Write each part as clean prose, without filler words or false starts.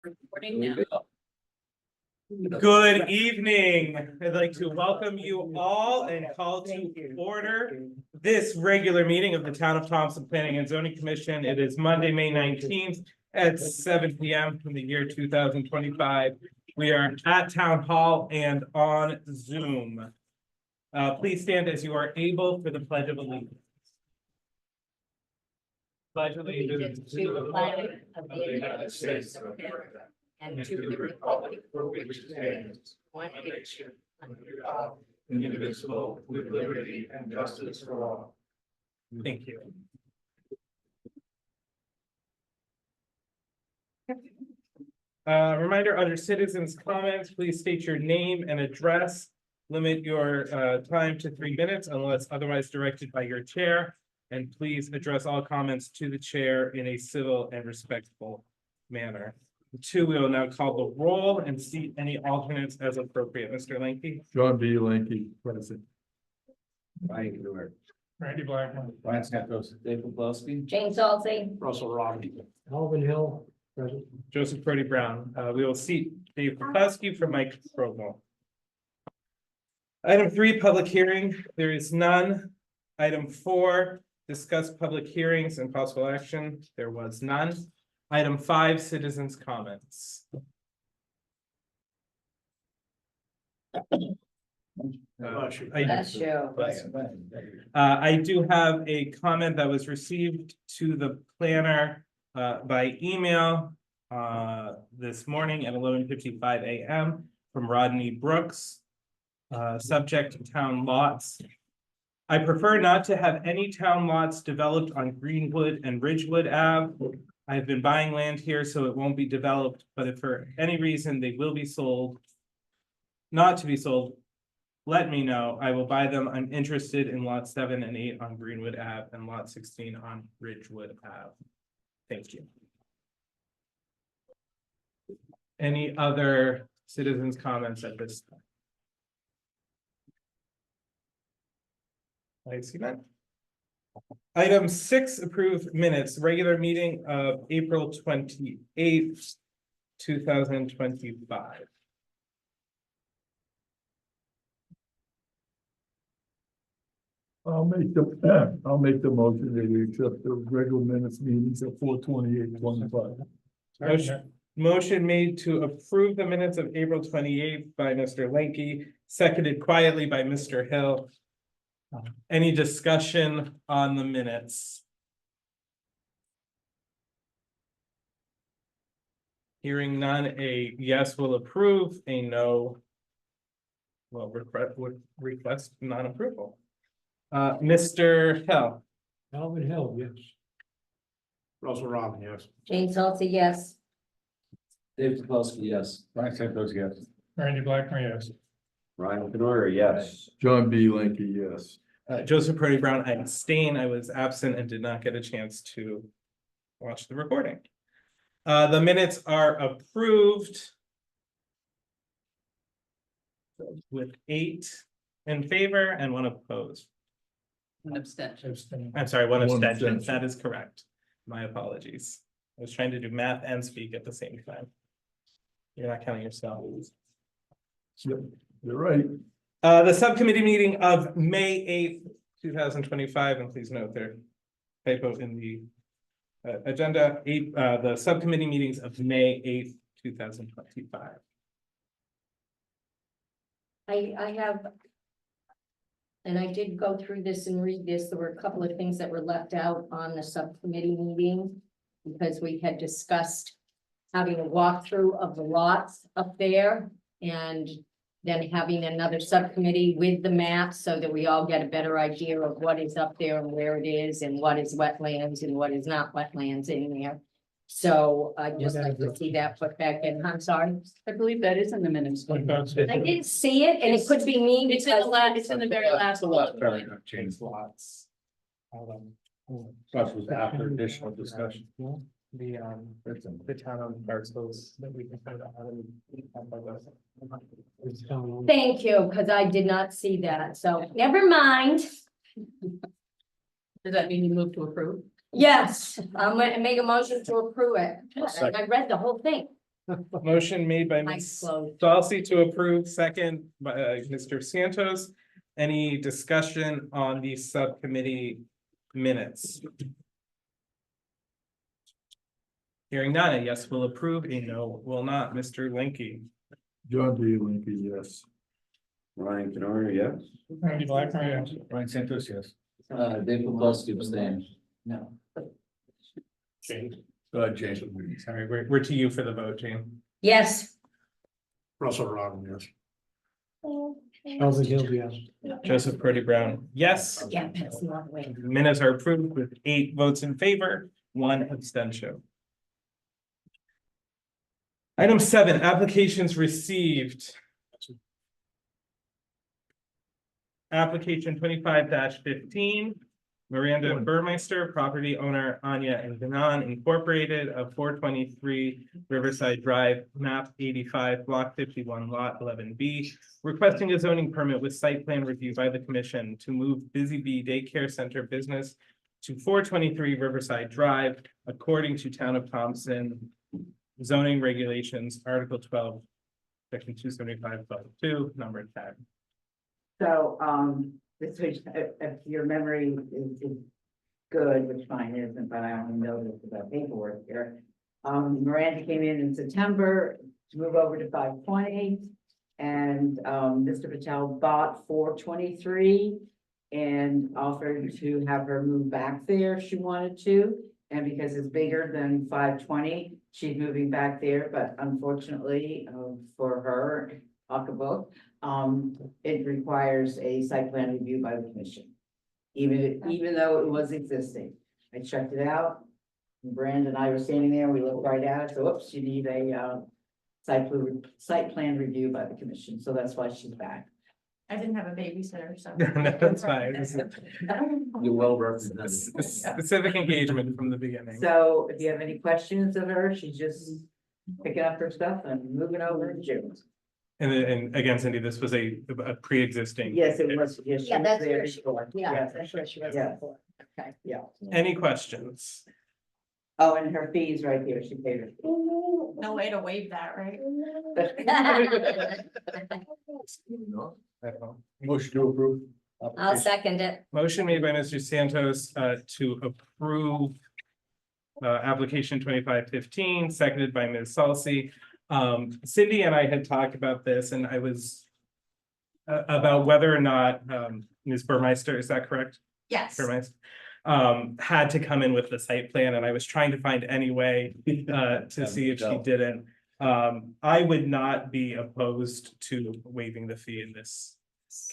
Recording now. Good evening. I'd like to welcome you all and call to order this regular meeting of the Town of Thompson Planning and Zoning Commission. It is Monday, May 19th at 7 p.m. from the year 2025. We are at Town Hall and on Zoom. Please stand as you are able for the Pledge of Allegiance. Pledge allegiance To the flag of the United States of America and to the republic for which it stands, one nation, under God, indivisible, with liberty and justice for all. Thank you. Reminder under citizens' comments, please state your name and address. Limit your time to 3 minutes unless otherwise directed by your chair. And please address all comments to the chair in a civil and respectful manner. Two, we will now call the roll and seat any alternates as appropriate. Mr. Lanky. John B. Lanky, present. Ryan Stewart, Randy Blackman. Ryan Santos, David Plowski, James Halsey. Russell Rodney. Alvin Hill, present. Joseph Brody Brown. We will seat Dave Popowski for Mike Provo. Item 3, public hearing. There is none. Item 4, discuss public hearings and possible action. There was none. Item 5, citizens' comments. That's you. I do have a comment that was received to the planner by email this morning at 11:55 a.m. from Rodney Brooks. Subject to town lots. I prefer not to have any town lots developed on Greenwood and Ridgewood Ave. I've been buying land here, so it won't be developed, but if for any reason they will be sold, not to be sold, let me know. I will buy them. I'm interested in lot 7 and 8 on Greenwood Ave and lot 16 on Ridgewood Ave. Thank you. Any other citizens' comments at this time? I see that. Item 6, approved minutes, regular meeting of April 28th, 2025. I'll make the motion that we accept the regular minutes meetings at 4/28/25. Motion made to approve the minutes of April 28th by Mr. Lanky, seconded quietly by Mr. Hill. Any discussion on the minutes? Hearing none, a yes will approve, a no will request non-approval. Mr. Hill. Alvin Hill, yes. Russell Rodney, yes. James Halsey, yes. David Plowski, yes. Ryan Santos, yes. Randy Blackman, yes. Ryan Stewart, yes. John B. Lanky, yes. Joseph Brody Brown, I abstain. I was absent and did not get a chance to watch the recording. The minutes are approved with 8 in favor and 1 opposed. An abstention. I'm sorry, one One abstention. abstention. That is correct. My apologies. I was trying to do math and speak at the same time. You're not counting yourself. Yep, you're right. The subcommittee meeting of May 8th, 2025, and please note there typo in the agenda, the subcommittee meetings of May 8th, 2025. I have. And I did go through this and read this. There were a couple of things that were left out on the subcommittee meeting. Because we had discussed having a walkthrough of the lots up there. And then having another subcommittee with the map so that we all get a better idea of what is up there and where it is and what is wetlands and what is not wetlands in there. So I'd just like to see that put back in. I'm sorry. I believe that is in the minutes. I didn't see it and it could be me. It's in the last, it's in the very last. bullet point. Change lots. That was after additional discussion. The town on parcels that we can put out. Thank you, because I did not see that. So never mind. Does that mean you move to approve? Yes, I'm gonna make a motion to approve it. I read the whole thing. Motion made by Eyes Ms. closed. Dalsey to approve, second by Mr. Santos. Any discussion on the subcommittee minutes? Hearing none, a yes will approve, a no will not. Mr. Linky. John B. Linky, yes. Ryan Canori, yes. Randy Blackmer, yes. Ryan Santos, yes. Dave Pakulski abstained. No. James. Jason. Sorry, we're to you for the vote, Jane. Yes. Russell Robin, yes. Elvin Hill, yes. Joseph Brody Brown, yes. Yeah, that's the wrong way. Minutes are approved with 8 votes in favor, 1 abstention. Item 7, applications received. Application 25-15, Miranda Burmeister, property owner Anya and Ganon Incorporated of 423 Riverside Drive, map 85, block 51, lot 11B, requesting a zoning permit with site plan review by the commission to move Busy Bee Daycare Center business to 423 Riverside Drive, according to Town of Thompson zoning regulations, Article 12, Section 275, number 10. So, this was, if your memory is good, which mine isn't, but I only know this about paperwork here. Miranda came in September to move over to 520. And, Mr. Patel bought 423 and offered to have her move back there if she wanted to. And because it's bigger than 520, she's moving back there, but unfortunately, for her, pocketbook, it requires a site plan review by the commission. Even though it was existing, I checked it out. Brand and I were standing there, we looked right at it, so oops, you need a, site plan review by the commission, so that's why she's back. I didn't have a babysitter, so. No, that's fine. This is You're well represented. specific engagement from the beginning. So if you have any questions of her, she's just picking up her stuff and moving over in June. And again, Cindy, this was a pre-existing. Yes, it was. Yes, she Yeah, was that's there where she, before. yeah, Yes. that's where she was Yeah. before. Okay. Yeah. Any questions? Oh, and her fees right here, she paid her. No way to waive that, right? Motion to approve. I'll second it. Motion made by Mr. Santos to approve application 2515, seconded by Ms. Salsi. Cindy and I had talked about this, and I was about whether or not Ms. Burmeister, is that correct? Yes. Burmeister had to come in with the site plan, and I was trying to find any way to see if she didn't. I would not be opposed to waiving the fee in this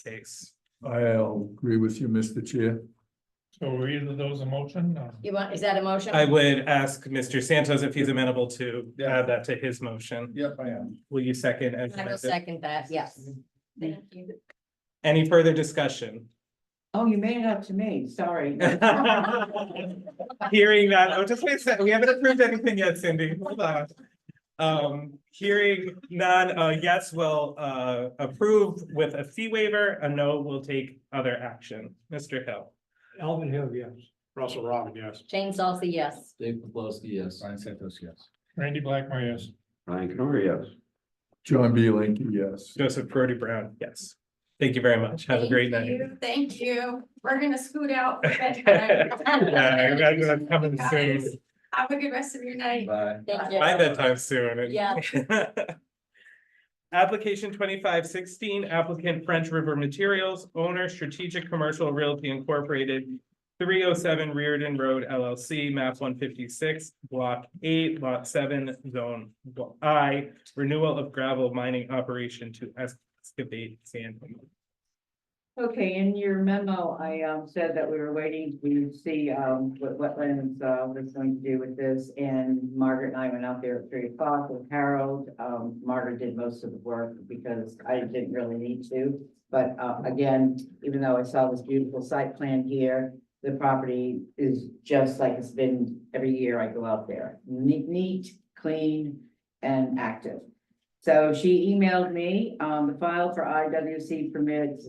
case. I'll agree with you, Mr. Chair. So were either of those a motion? You want, is that a motion? I would ask Mr. Santos if he's amenable to add that to his motion. Yep, I am. Will you second? as I will amended? second that, yes. Thank you. Any further discussion? Oh, you made it up to me, sorry. Hearing that, oh, just wait a second, we haven't approved anything yet, Cindy, hold on. Hearing none, yes will approve with a fee waiver, a no will take other action. Mr. Hill. Elvin Hill, yes. Russell Robin, yes. Jane Salsa, yes. Dave Pakulski, yes. Ryan Santos, yes. Randy Blackmer, yes. Ryan Canori, yes. John B. Linky, yes. Joseph Brody Brown, yes. Thank you very much. Have a great night. Thank you. We're gonna scoot out. for Yeah, bedtime. I imagine that's coming soon. Guys, have a good rest of your night. Bye. Thank you. My bedtime soon. Yeah. Application 2516, applicant French River Materials, owner Strategic Commercial Realty Incorporated, 307 Reardon Road LLC, map 156, block 8, lot 7, zone I, renewal of gravel mining operation to excavate sand. Okay, in your memo, I said that we were waiting to see what wetlands was going to do with this, and Margaret and I went out there at 3 o'clock with Harold. Margaret did most of the work because I didn't really need to. But again, even though I saw this beautiful site plan here, the property is just like it's been every year I go out there. Neat, clean, and active. So she emailed me the file for IWC permits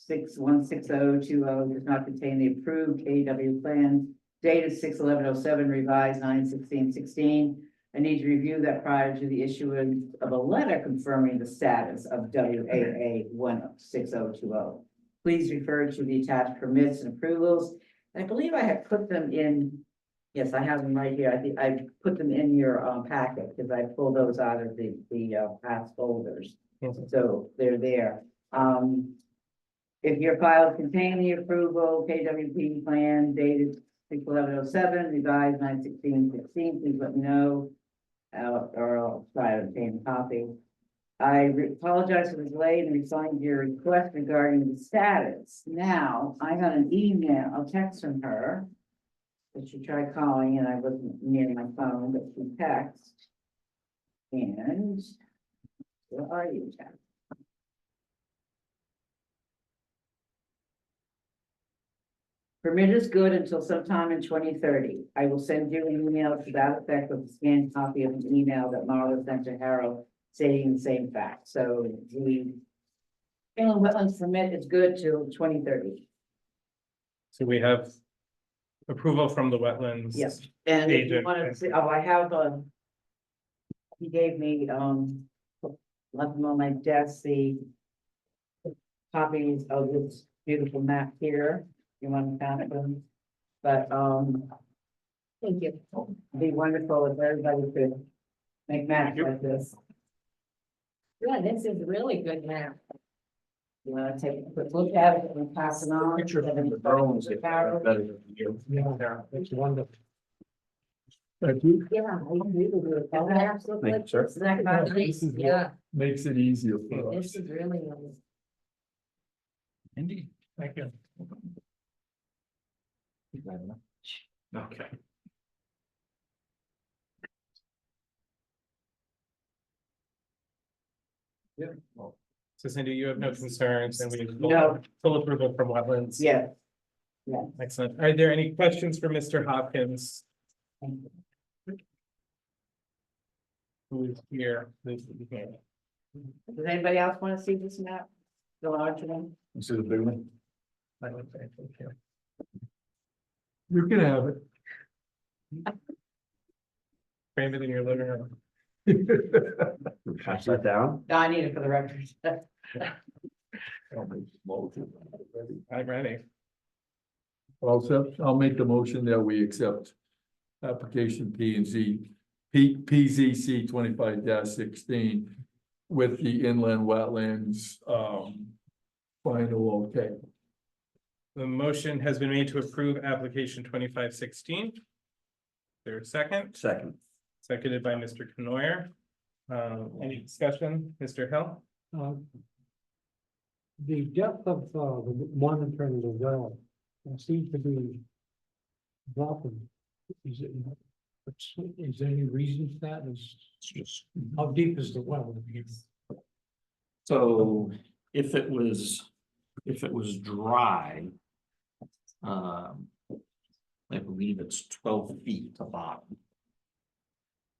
616020 does not contain the approved KW plan dated 6/11/07 revised 9/16/16. I need to review that prior to the issuance of a letter confirming the status of WAA 16020. Please refer to the attached permits and approvals. I believe I have put them in, yes, I have them right here. I think I put them in your packet because I pulled those out of the past folders. So they're there. If your files contain the approval, KWP plan dated 6/11/07, revised 9/16/16, please let me know. Or I'll try to obtain a copy. I apologize for the delay in responding to your request regarding the status. Now, I got an email, a text from her. But she tried calling and I wasn't near my phone, but she texted. And where are you, Jack? Permit is good until sometime in 2030. I will send you an email to that effect with a scanned copy of an email that Marla sent to Harold stating the same fact. So the inland wetlands permit is good till 2030. So we have approval from the wetlands. Yes. And if you Agent. want to see, oh, I have he gave me, left them on my desk, the copies of this beautiful map here. You want to count them? But, Thank you. it'd be wonderful if everybody could make maps like this. Yeah, this is a really good map. You want to take a quick look at it and pass it on? Picture of the drones get better than you. Yeah, it's wonderful. Thank you. Yeah, I agree with you. The maps look Thank you, like sir. this. That kind of nice. Yeah, Makes it easier for us. this is really nice. Indeed. Thank you. Okay. Yeah. Well, So Cindy, you have no concerns and we have No. full approval from wetlands. Yes. Excellent. Are there any questions for Mr. Hopkins? Who is here? Please be here. Does anybody else want to see this map? The larger one? You see the big one? I would say, thank you. You can have it. Frame it in your living room. Pass that down. No, I need it for the record. I'm ready. Also, I'll make the motion that we accept application PZC 25-16 with the inland wetlands, final okay. The motion has been made to approve application 2516. There a second? Second. Seconded by Mr. Canoyer. Any discussion, Mr. Hill? The depth of the monitoring the well seems to be dropping. Is it, is there any reason for that? Is just how deep is the well? So if it was dry, I believe it's 12 feet to bottom.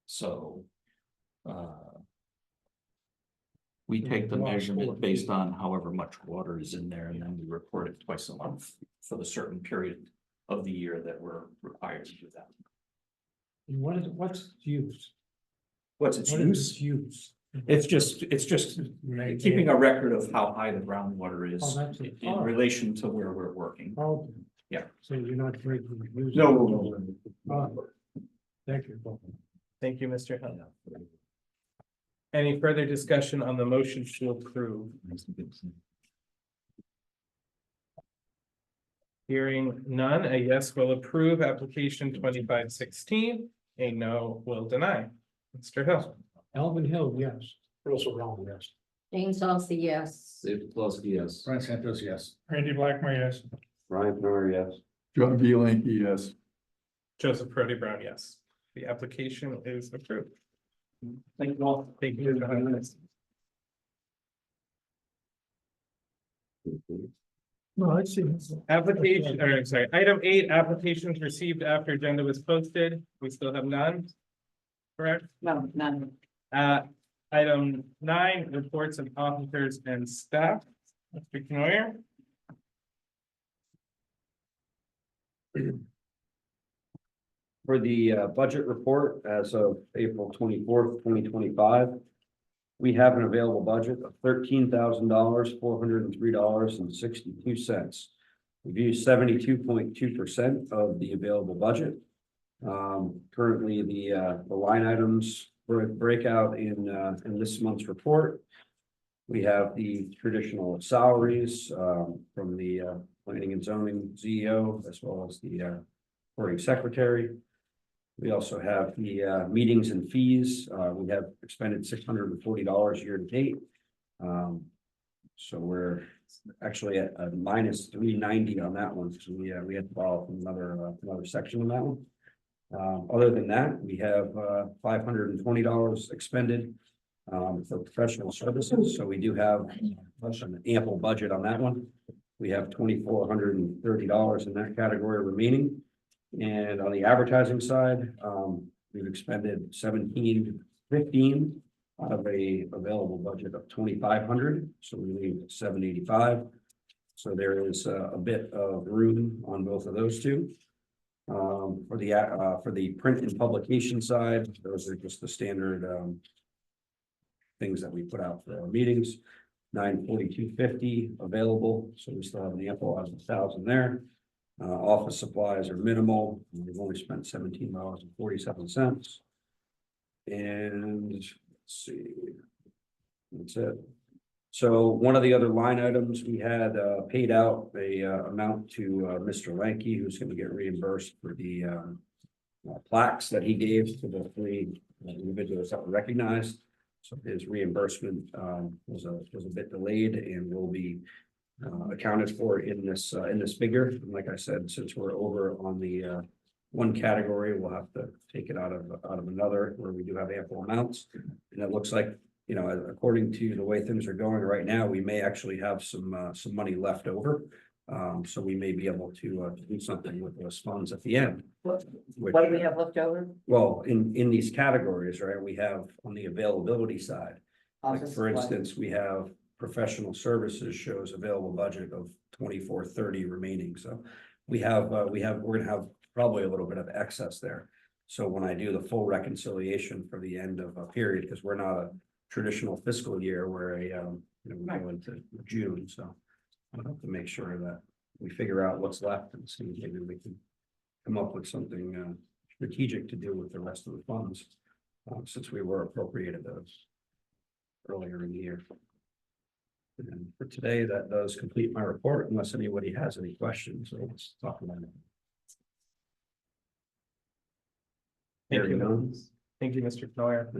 So, we take the measurement based on however much water is in there, and then we report it twice a month for the certain period of the year that we're required to do that. And what is, what's its use? What's its What is use? its use? It's just keeping a record of how high the groundwater is Oh, that's it. in relation to where we're working. Oh. Yeah. So you're not breaking the use? No. Thank you. Thank you, Mr. Hill. Any further discussion on the motion to approve? Hearing none, a yes will approve application 2516, a no will deny. Mr. Hill. Alvin Hill, yes. Russell Brown, yes. James also, yes. David Plosky, yes. Brian Santos, yes. Randy Blackmer, yes. Ryan Murray, yes. John Bielanky, yes. Joseph Prody Brown, yes. The application is approved. Thank you all. Thank you. Mr. Hopkins. No, I see. Application, or I'm sorry, item 8, applications received after agenda was posted. We still have none. Correct? No, none. Item 9, reports of officers and staff. Mr. Canoyer. for the budget report as of April 24th, 2025. We have an available budget of $13,000, $403.62. We've used 72.2% of the available budget. Currently, the line items for breakout in this month's report. We have the traditional salaries from the planning and zoning CEO, as well as the recording secretary. We also have the meetings and fees. We have expended $640 year to date. So we're actually at a minus 390 on that one. So we had to borrow from another section on that one. Other than that, we have $520 expended for professional services. So we do have an ample budget on that one. We have $2,430 in that category remaining. And on the advertising side, we've expended $1,715 out of a available budget of $2,500. So we leave $785. So there is a bit of room on both of those two. For the print and publication side, those are just the standard things that we put out for our meetings. $942.50 available, so we still have an ample of 1,000 there. Office supplies are minimal. We've only spent $17.47. And let's see, that's it. So one of the other line items, we had paid out a amount to Mr. Lanky, who's going to get reimbursed for the plaques that he gave to the 3 individuals that were recognized. So his reimbursement was a bit delayed and will be accounted for in this figure. And like I said, since we're over on the one category, we'll have to take it out of another where we do have ample amounts. And it looks like, you know, according to the way things are going right now, we may actually have some money left over. So we may be able to do something with those funds at the end. What do we have left over? Well, in these categories, right, we have on the availability side, like Office for supply. instance, we have professional services shows available budget of $2,430 remaining. So we're gonna have probably a little bit of excess there. So when I do the full reconciliation for the end of a period, because we're not a traditional fiscal year where we go into June, so I'll have to make sure that we figure out what's left and see if maybe we can come up with something strategic to do with the rest of the funds, since we were appropriated those earlier in the year. And for today, that does complete my report, unless anybody has any questions, so let's talk about it. Thank you. Go. Thank you, Mr. Knoyer.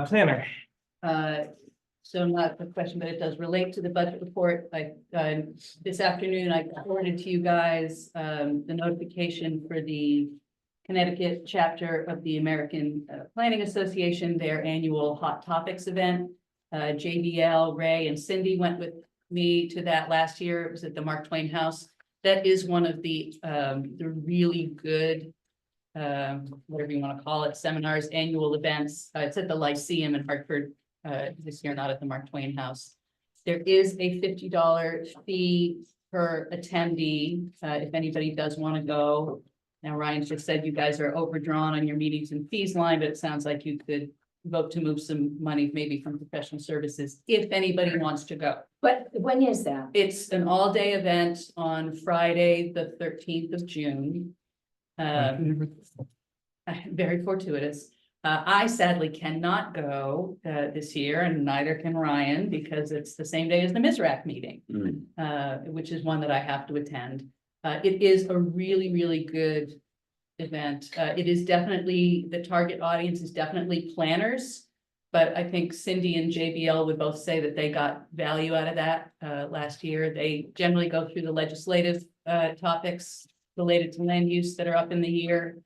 Planner. So not a question, but it does relate to the budget report. This afternoon, I forwarded to you guys, the notification for the Connecticut chapter of the American Planning Association, their annual Hot Topics event. JBL, Ray and Cindy went with me to that last year. It was at the Mark Twain House. That is one of the really good, whatever you want to call it, seminars, annual events. It's at the Lyceum in Hartford this year, not at the Mark Twain House. There is a $50 fee per attendee if anybody does want to go. Now, Ryan just said you guys are overdrawn on your meetings and fees line, but it sounds like you could vote to move some money maybe from professional services if anybody wants to go. But when is that? It's an all-day event on Friday, the 13th of June. Very fortuitous. I sadly cannot go this year, and neither can Ryan, because it's the same day as the MISRAC meeting, which is one that I have to attend. It is a really, really good event. It is definitely, the target audience is definitely planners, but I think Cindy and JBL would both say that they got value out of that last year. They generally go through the legislative topics related to land use that are up in the year.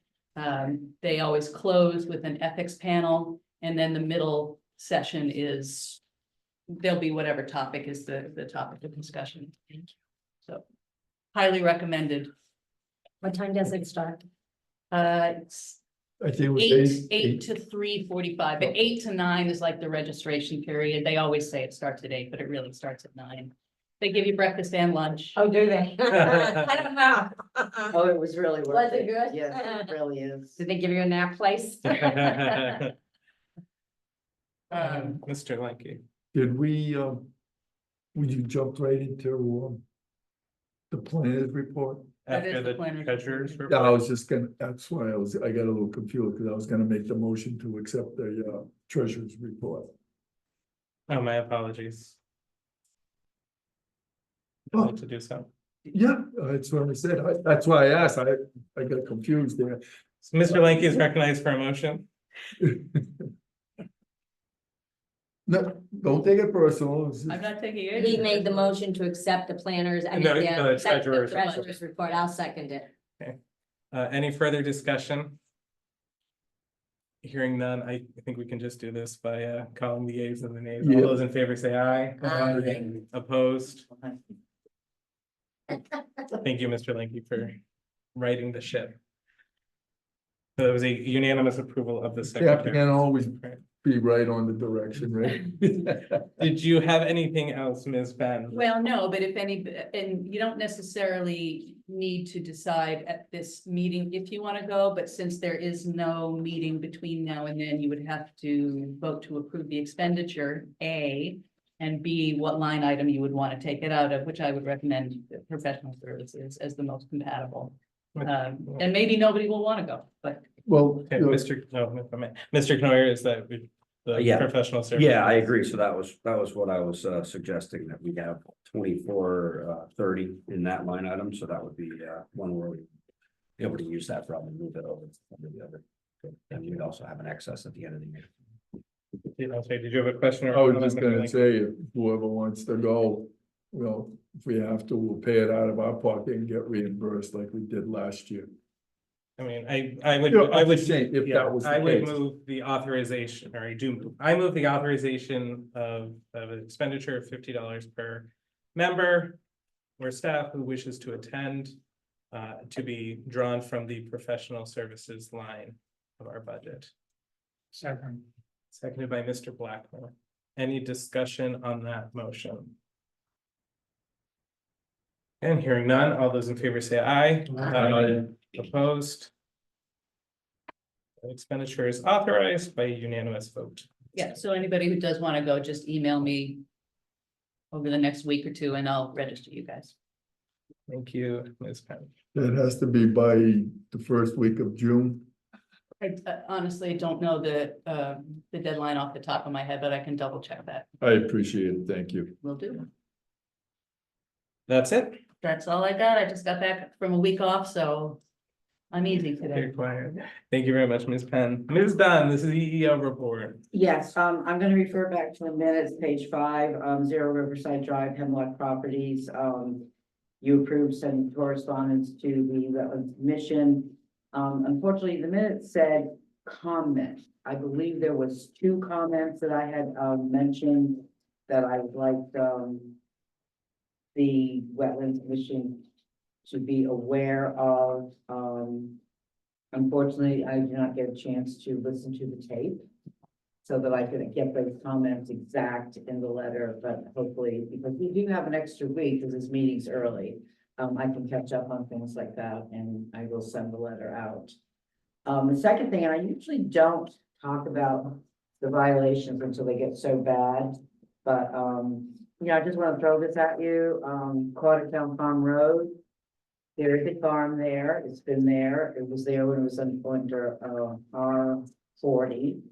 They always close with an ethics panel, and then the middle session is, there'll be whatever topic is the topic of discussion. So highly recommended. What time does it start? It's I think it was eight to 3:45, but 8 to 9 is like the registration period. They always say it starts at 8, but it really starts at 9. They give you breakfast and lunch. Oh, do they? I don't know. Oh, it was really worth Was it. it good? Yes, it really is. Did they give you a nap place? Mr. Lanky. Did we, would you jump right into, the planners report? That is After the the planner's treasurer's report. Yeah, I report. was just gonna, that's why I got a little confused, because I was gonna make the motion to accept the, treasurer's report. Oh, my apologies. Oh. I'd like to do so. Yeah, that's what I said. That's why I asked. I got confused there. So Mr. Lanky is recognized for a motion. No, don't take it personal. It's just- I'm not taking it. He made the motion to accept the planners, I mean, No, yeah, the accept the treasurer's report. treasurer's report, I'll second it. Any further discussion? Hearing none, I think we can just do this by calling the yeas and the nays. All Yeah. those in favor say aye. Aye. Opposed? Thank you, Mr. Lanky, for righting the ship. So it was a unanimous approval of the Yeah, secretary. can't always be right on the direction, right? Did you have anything else, Ms. Ben? Well, no, but if any, and you don't necessarily need to decide at this meeting if you want to go, but since there is no meeting between now and then, you would have to vote to approve the expenditure, A, and B, what line item you would want to take it out of, which I would recommend professional services as the most compatible. And maybe nobody will want to go, but Well, Okay, Mr. No, if I may. Mr. Knoyer, is that the Yeah. professional service? Yeah, I agree. So that was what I was suggesting, that we have 2430 in that line item. So that would be one where we'd be able to use that for, move it over to the other. And you'd also have an excess at the end of the year. Did you have a question? Or I was comment, just Mr. gonna Lanky? say, if whoever wants to go, well, if we have to, we'll pay it out of our pocket and get reimbursed like we did last year. I mean, I would, Yeah, I I'm would, just saying, if yeah, that was the I would case. move the authorization, or I move the authorization of an expenditure of $50 per member or staff who wishes to attend, to be drawn from the professional services line of our budget. Second. Seconded by Mr. Blackmore. Any discussion on that motion? And hearing none, all those in favor say aye. Aye. Opposed? Expenditure is authorized by unanimous vote. yeah, so anybody who does want to go, just email me over the next week or two and I'll register you guys. Thank you, Ms. Penn. That has to be by the first week of June. I honestly don't know the deadline off the top of my head, but I can double check that. I appreciate it. Thank you. Will do. That's it. That's all I got. I just got back from a week off, so I'm easy today. Very quiet. Thank you very much, Ms. Penn. Ms. Dunn, this is the EEO report. Yes, I'm gonna refer back to the minutes, page 5, 0 Riverside Drive, Hemlock Properties. You approved sending correspondence to the Wetlands Commission. Unfortunately, the minutes said comment. I believe there was 2 comments that I had, mentioned that I would like, the Wetlands Commission to be aware of. Unfortunately, I did not get a chance to listen to the tape so that I could get those comments exact in the letter, but hopefully, because we do have an extra week, because this meeting's early, I can catch up on things like that, and I will send the letter out. The second thing, and I usually don't talk about the violations until they get so bad, but, yeah, I just want to throw this at you, Quartertown Farm Road. There is a farm there, it's been there, it was there when it was under, R40.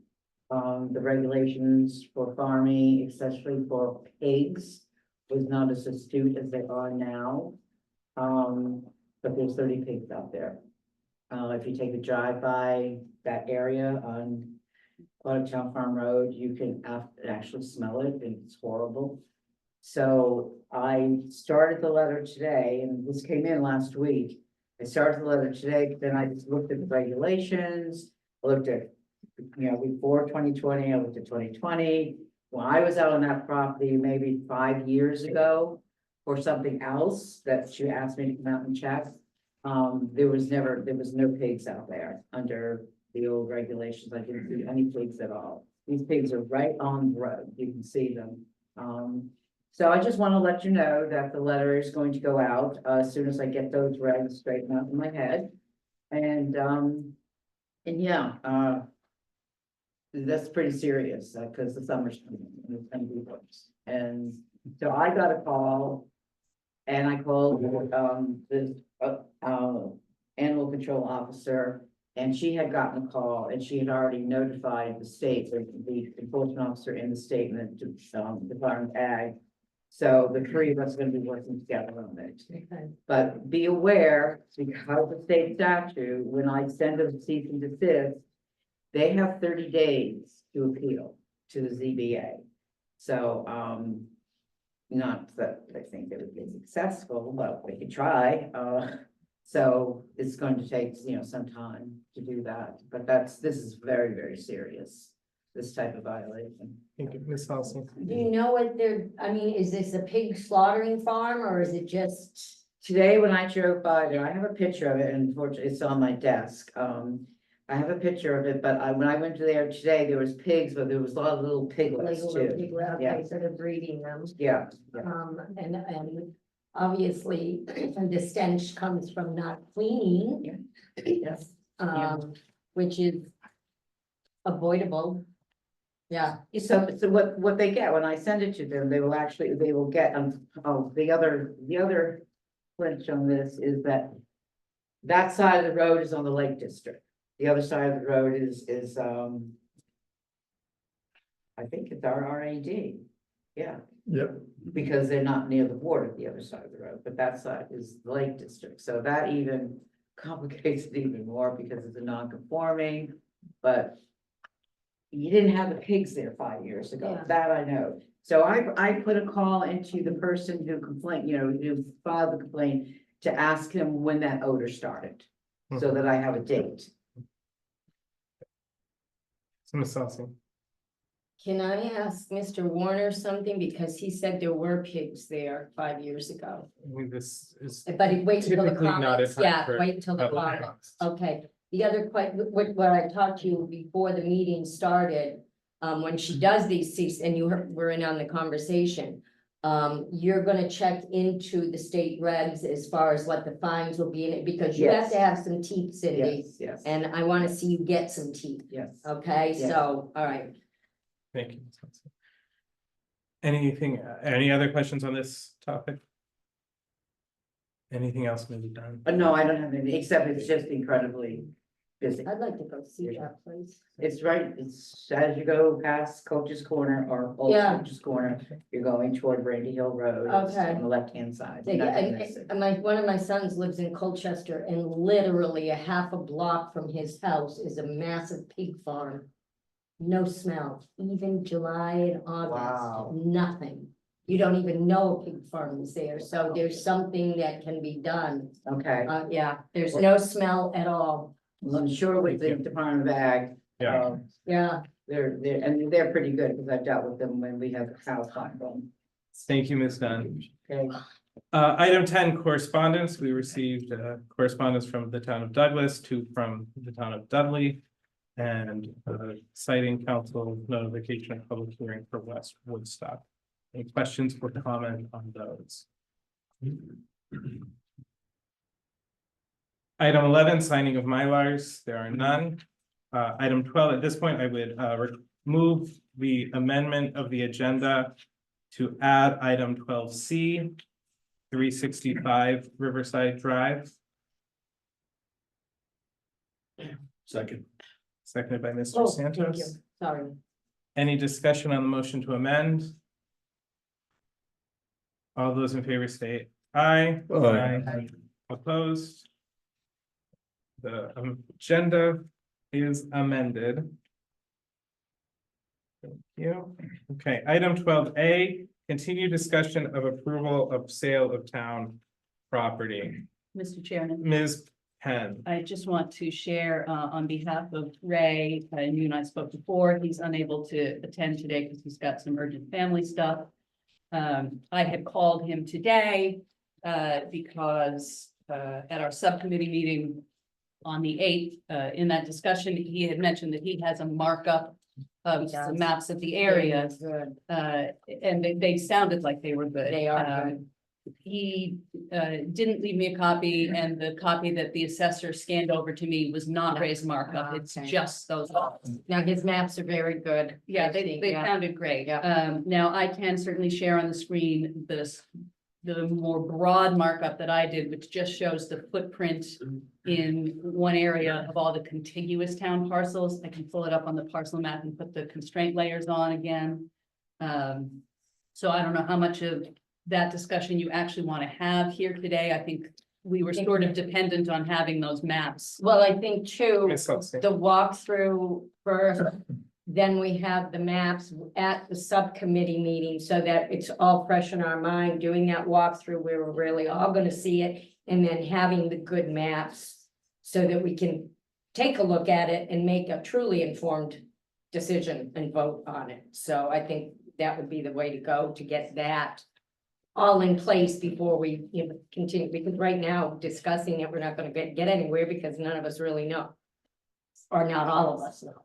The regulations for farming, especially for pigs, was not as astute as they are now. But there's 30 pigs out there. If you take a drive by that area on Quartertown Farm Road, you can actually smell it, and it's horrible. So I started the letter today, and this came in last week. I started the letter today, then I just looked at the regulations, I looked at, before 2020, I looked at 2020. When I was out on that property maybe 5 years ago for something else that she asked me to come out and check, there was no pigs out there under the old regulations. I didn't see any pigs at all. These pigs are right on the road. You can see them. So I just want to let you know that the letter is going to go out as soon as I get those regs straightened out in my head. And yeah, that's pretty serious, because the summer's coming and it's gonna be worse. And so I got a call. And I called, the, animal control officer, and she had gotten a call, and she had already notified the state, the enforcement officer in the state, and the, Department of Ag. So the three of us are gonna be working together on it. Okay. But be aware, because of state statute, when I send them cease and desist, they have 30 days to appeal to the ZBA. So, not that I think they would be successful, but we could try. So it's going to take, some time to do that, but this is very, very serious, this type of violation. Thank you, Ms. Halsey. Do you know what I mean, is this a pig slaughtering farm or is it just? Today, when I drove by there, I have a picture of it, and unfortunately, it's on my desk. I have a picture of it, but when I went to there today, there was pigs, but there was a lot of little piglets too. Okay, so they're breeding them. Yeah, And obviously the stench comes from not cleaning. yes. Which is avoidable. Yeah. So what they get, when I send it to them, they will get, the other clinch on this is that side of the road is on the Lake District. The other side of the road is I think it's our RAD. Yeah, Yep, because they're not near the border, the other side of the road, but that side is the Lake District. So that even complicates it even more because it's a non-conforming, but you didn't have the pigs there 5 years ago. Yeah. That I know. So I put a call into the person who complained, who filed the complaint, to ask him when that odor started, so that I have a date. So Ms. Halsey. Can I ask Mr. Warner something? Because he said there were pigs there 5 years ago. I mean, this is But wait until the typically not a comments. time Yeah, for wait until the public comments. comments. Okay, the other what I talked to you before the meeting started, when she does these cease, and were in on the conversation. You're gonna check into the state regs as far as what the fines will be in it, because you have Yes. to have some teeth, Cindy. Yes, And I wanna see you get some teeth, yes. okay? Yes. So, all right. Thank you, Ms. Halsey. Any other questions on this topic? Anything else may be done? No, I don't have any, except it's just incredibly busy. I'd like to go see that place. It's right, it's as you go past Coach's Corner or Old Yeah. Coach's Corner, you're going toward Brandy Hill Road. It's Okay. on the left-hand side. Yeah, You're not gonna miss it. and one of my sons lives in Colchester, and literally a half a block from his house is a massive pig farm. No smell, even July and Wow. August, nothing. You don't even know a pig farm is there, so there's something that can be done. Okay, Yeah, there's no smell at all. well, I'm sure with the Department of Ag. Yeah. Yeah, They're pretty good, because I've dealt with them when we have cows on them. Thank you, Ms. Dunn. Okay, Item 10, correspondence. We received correspondence from the town of Douglas, two from the town of Dudley. And citing council notification of public hearing for West Woodstock. Any questions or comment on those? Item 11, signing of Mylars. There are none. Item 12, at this point, I would remove the amendment of the agenda to add item 12C, 365 Riverside Drive. Second. Seconded by Mr. oh, thank you, Santos. sorry. Any discussion on the motion to amend? All those in favor state aye. Aye. Opposed? The agenda is amended. Thank you. Okay, item 12A, continue discussion of approval of sale of town property. Mr. Chairman. Ms. Penn. I just want to share on behalf of Ray, and you and I spoke before, he's unable to attend today because he's got some urgent family stuff. I had called him today because at our subcommittee meeting on the 8th, in that discussion, he had mentioned that he has a markup some maps of the area. Good. And they sounded like they were good. They are good. He didn't leave me a copy, and the copy that the assessor scanned over to me was not No. raised markup. It's Okay. just those. Now, his maps are very good. Yeah, I they see, yeah. sounded great. Yeah. Now I can certainly share on the screen the more broad markup that I did, which just shows the footprint in one area of all the contiguous town parcels. I can pull it up on the parcel map and put the constraint layers on again. So I don't know how much of that discussion you actually want to have here today. I think we were sort of dependent on having those maps. Well, I think too, Ms. Sulston. the walkthrough first, then we have the maps at the subcommittee meeting so that it's all fresh in our mind, doing that walkthrough where we're really all gonna see it, and then having the good maps so that we can take a look at it and make a truly informed decision and vote on it. So I think that would be the way to go, to get that all in place before we, continue, because right now discussing it, we're not gonna get anywhere because none of us really know. Or not all of us know.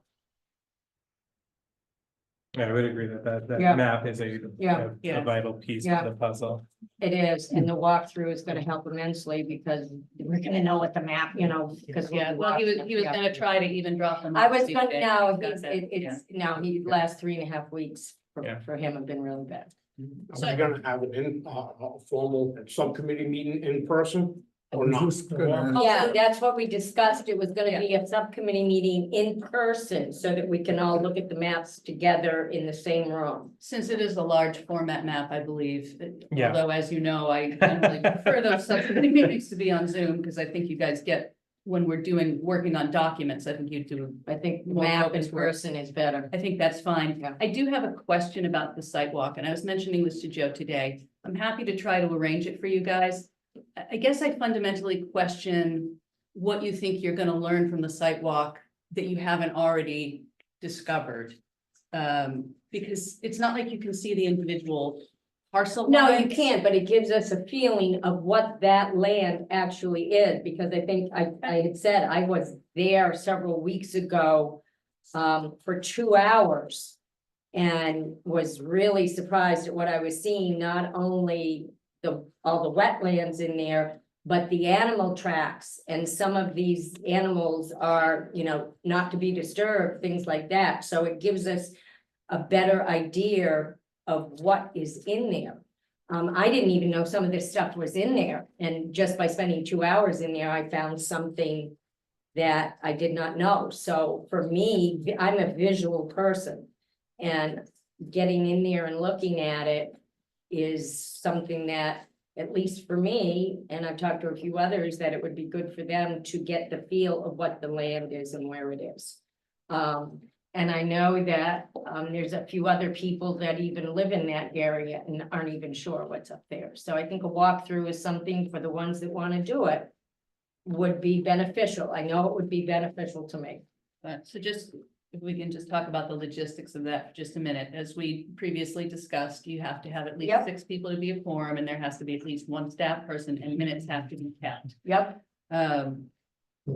Yeah, I would agree that Yeah. map is Yeah. a vital piece Yeah. of the puzzle. It is, and the walkthrough is gonna help immensely because we're gonna know what the map, because. Yeah, well, he was Yeah. gonna try to even drop them. I off was gonna, Tuesday. no, Got he's, that, it's, no, he last 3.5 weeks Yeah. for him have been really bad. Are we gonna have an a formal subcommittee meeting in person or not? Just gonna ask- Yeah, that's what we discussed. It was gonna be a subcommittee meeting in person so that we can all look at the maps together in the same room. Since it is a large format map, I believe, Yeah. although as you know, I generally prefer those subcommittee meetings to be on Zoom, because I think you guys get, when we're working on documents, I think you do. I think More map in focused work. person is better. I think that's fine. Yeah. I do have a question about the sidewalk, and I was mentioning this to Joe today. I'm happy to try to arrange it for you guys. I guess I fundamentally question what you think you're gonna learn from the sidewalk that you haven't already discovered. Because it's not like you can see the individual parcel. No, you lines. can't, but it gives us a feeling of what that land actually is, because I think I had said I was there several weeks ago for 2 hours and was really surprised at what I was seeing, not only all the wetlands in there, but the animal tracks, and some of these animals are, not to be disturbed, things like that. So it gives us a better idea of what is in there. I didn't even know some of this stuff was in there, and just by spending 2 hours in there, I found something that I did not know. So for me, I'm a visual person, and getting in there and looking at it is something that, at least for me, and I've talked to a few others, that it would be good for them to get the feel of what the land is and where it is. And I know that there's a few other people that even live in that area and aren't even sure what's up there. So I think a walkthrough is something for the ones that want to do it would be beneficial. I know it would be beneficial to me. So just, if we can just talk about the logistics of that for just a minute. As we previously discussed, you have to have at least Yep. 6 people to be a quorum, and there has to be at least 1 staff person, and minutes have to be kept. Yep.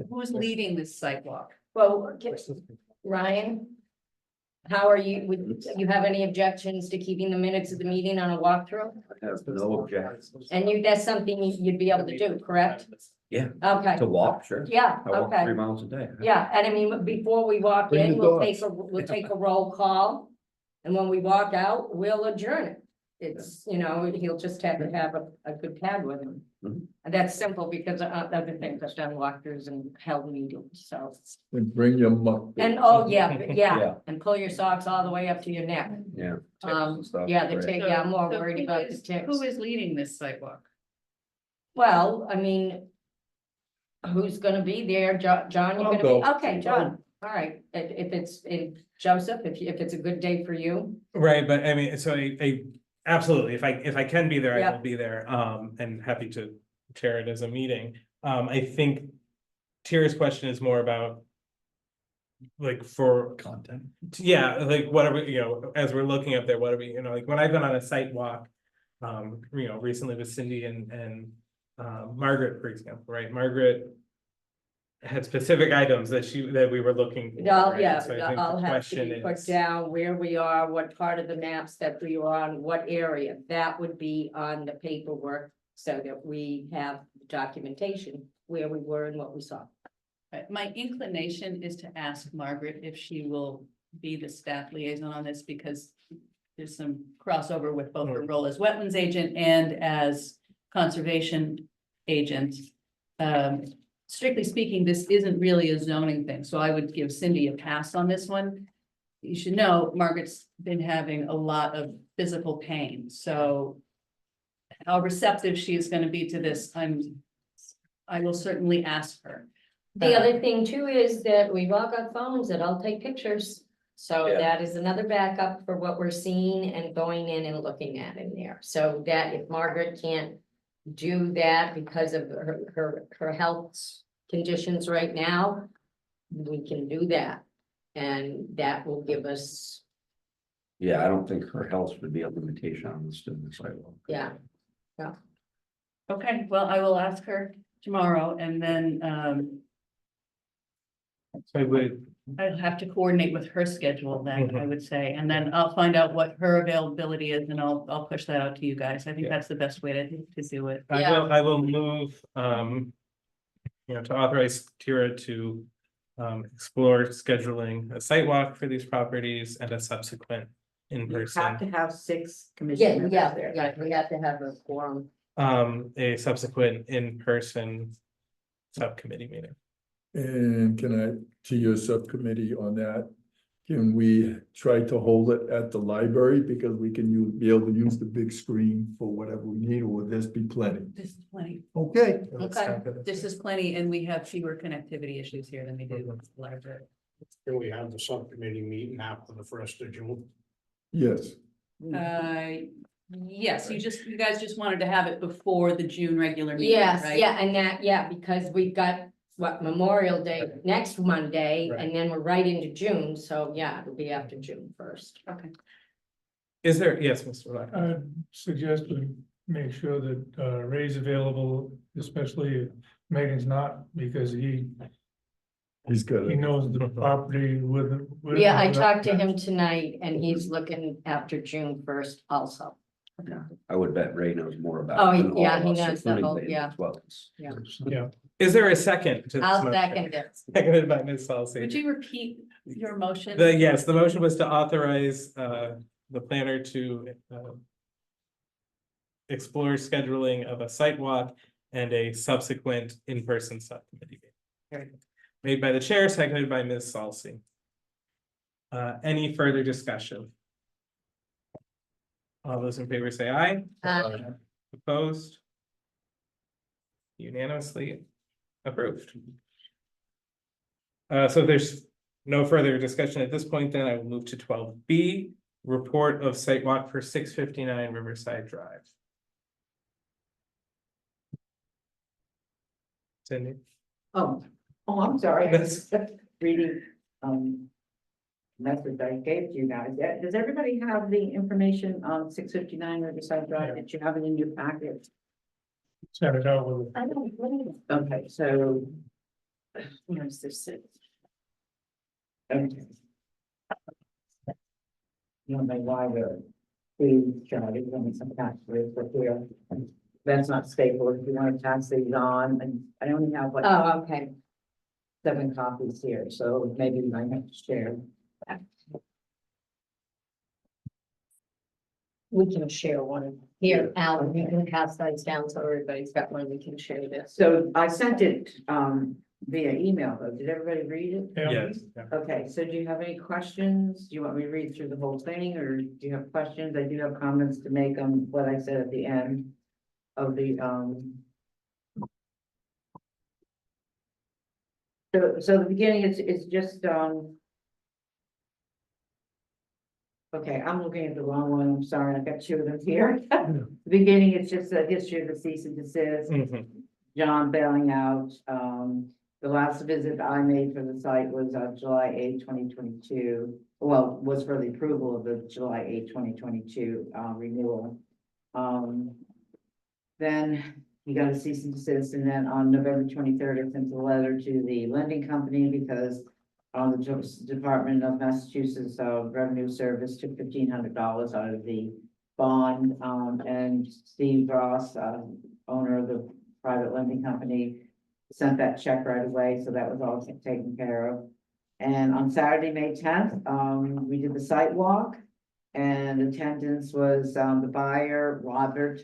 Who's leading this sidewalk? Well, Ryan, how are you, would you have any objections to keeping the minutes of the meeting on a walkthrough? I have no objection And that's something you'd be able to do, correct? Yeah. Okay, to walk, sure. yeah, I walk okay. 3 miles a day. Yeah, and I mean, before we walk Bring in, the we'll dogs. take a roll call. And when we walk out, we'll adjourn it. It's, he'll just have to have a good pad with him. Mhm. And that's simple because other things I've done walkthroughs and held meetings, so. And bring your muck. And, oh, yeah, Yeah. yeah, and pull your socks all the way up to your neck. Yeah. Yeah, the Great. tick, yeah, I'm more So worried who about the is- ticks. Who is leading this sidewalk? Well, I mean, who's gonna be there? John, you're I'll gonna be, go. okay, John, all right, if it's, Joseph, if it's a good day for you. Right, but I mean, so I absolutely, if I can be there, I Yeah. will be there, and happy to chair it as a meeting. I think Tira's question is more about like for Content. yeah, like what are we, as we're looking up there, what are we, like when I've been on a site walk, recently with Cindy and Margaret, for example, right? Margaret had specific items that we were looking for. I'll, right? yeah, So I think I'll the have to question be put is- down where we are, what part of the maps that we are on, what area. That would be on the paperwork so that we have documentation where we were and what we saw. My inclination is to ask Margaret if she will be the staff liaison on this, because there's some crossover with both her role as wetlands agent and as conservation agent. Strictly speaking, this isn't really a zoning thing, so I would give Cindy a pass on this one. You should know Margaret's been having a lot of physical pain, so how receptive she is gonna be to this, I will certainly ask her. The other thing too is that we've all got phones that all take pictures. So Yeah. that is another backup for what we're seeing and going in and looking at in there. So that if Margaret can't do that because of her health conditions right now, we can do that. And that will give us, Yeah, I don't think her health would be a limitation on the student sidewalk. yeah, Okay, well, I will ask her tomorrow, and then So I would, I'll have to coordinate with her schedule then, I would say, and then I'll find out what her availability is, and I'll push that out to you guys. I think Yeah. that's the best way to do it. I will move, to authorize Tira to explore scheduling a site walk for these properties and a subsequent You have in-person, to have 6 yeah, commission members yeah, there. yeah, we have to have a quorum. a subsequent in-person subcommittee meeting. And can I, to your subcommittee on that, can we try to hold it at the library because we can be able to use the big screen for whatever we need, or will this be plenty? This is plenty, Okay, Okay. this is plenty, and we have fewer connectivity issues here than we do with the library. Can we have the subcommittee meeting after the 1st of June? yes, Yes, you guys just wanted to have it before the June regular meeting, Yes, right? yeah, and that, yeah, because we've got Memorial Day next Monday, and then we're right into June, so yeah, it'll be after June 1st. Okay. Is there, yes, Mr. Black? I suggest we make sure that Ray's available, especially if Megan's not, because he's got he it. knows the property with. Yeah, I talked to him tonight and he's looking after June 1st also. I would bet Ray knows more about. Oh, it than all yeah, of he us, knows the including whole- Dave yeah. as well. Yeah, Is there a second to this I'll motion? second it. Seconded by Ms. Would Halsey. you repeat your motion? Yes, the motion was to authorize the planner to explore scheduling of a site walk and a subsequent in-person subcommittee meeting. Made by the chair, seconded by Ms. Salsi. Any further discussion? All those in favor say aye. Opposed? Unanimously approved. So if there's no further discussion at this point, then I will move to 12B, report of site walk for 659 Riverside Drive. Cindy? Oh, I'm sorry. I That's- was reading, message I gave to you guys. Yeah, does everybody have the information on 659 Riverside Drive? Did you have it in your packet? send it out with. I don't believe it. Okay, so, Where's this? okay. You know, why please try to give me some tax rates for here. That's not stapled. If you want to pass these on, and I only have like Oh, okay. 7 copies here, so maybe I have to share. We can share one. Here, Al, you can pass those down so everybody's got one. We can share this. So I sent it via email though. Did everybody read it? Yes. yeah. Okay, so do you have any questions? Do you want me to read through the whole thing or do you have questions? I do have comments to make on what I said at the end of the So the beginning is just okay, I'm looking at the wrong one. I'm sorry. I've got 2 of them here. The beginning, it's just a history of the cease and desist. Mhm. John bailing out. The last visit I made for the site was July 8, 2022. Well, was for the approval of the July 8, 2022 renewal. Then he got a cease and desist, and then on November 23rd, I sent a letter to the lending company because the Department of Massachusetts Revenue Service took $1,500 out of the bond, and Steve Ross, owner of the private lending company, sent that check right away, so that was all taken care of. And on Saturday, May 10th, we did the site walk, and attendance was the buyer, Robert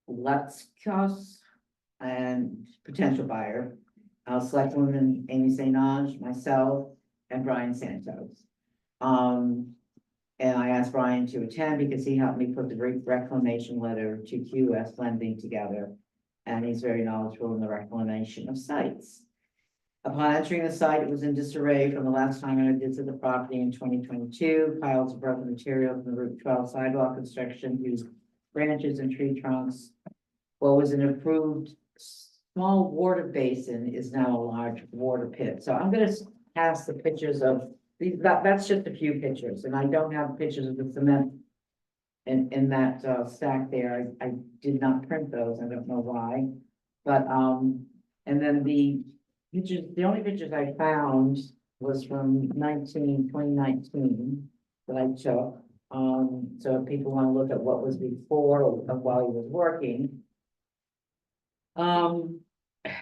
Letzkos, and potential buyer, Selectwoman Amy St. Ange, myself, and Brian Santos. And I asked Brian to attend because he helped me put the reclamation letter to QS Lending together. And he's very knowledgeable in the reclamation of sites. Upon entering the site, it was in disarray from the last time I visited the property in 2022. Piles of broken material from the Route 12 sidewalk construction, used branches and tree trunks. What was an approved small water basin is now a large water pit. So I'm gonna pass the pictures of these, that's just a few pictures, and I don't have pictures of the cement in that stack there. I did not print those, I don't know why. But and then the pictures, the only pictures I found was from 2019 that I took. So if people want to look at what was before of while he was working.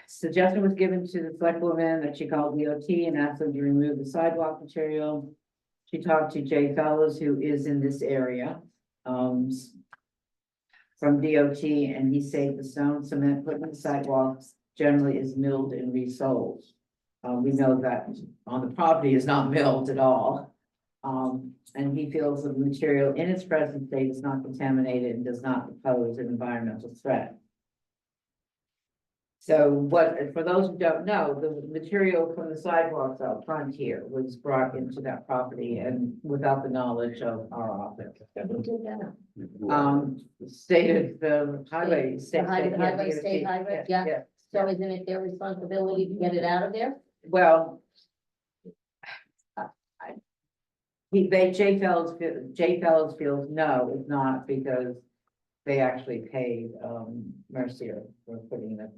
Suggestion was given to the select woman that she called DOT and asked them to remove the sidewalk material. She talked to Jay Fellows, who is in this area, from DOT, and he said the stone cement put in the sidewalks generally is milled and resold. We know that on the property is not milled at all. And he feels the material in its present state is not contaminated and does not pose an environmental threat. So what, for those who don't know, the material from the sidewalks out front here was brought into that property and without the knowledge of our office. Who did that? Stated the highway. The highway, state highway, yeah. So isn't it their responsibility to get it out of there? Well. Jay Fellows feels no, it's not, because they actually paid Mercier for putting it.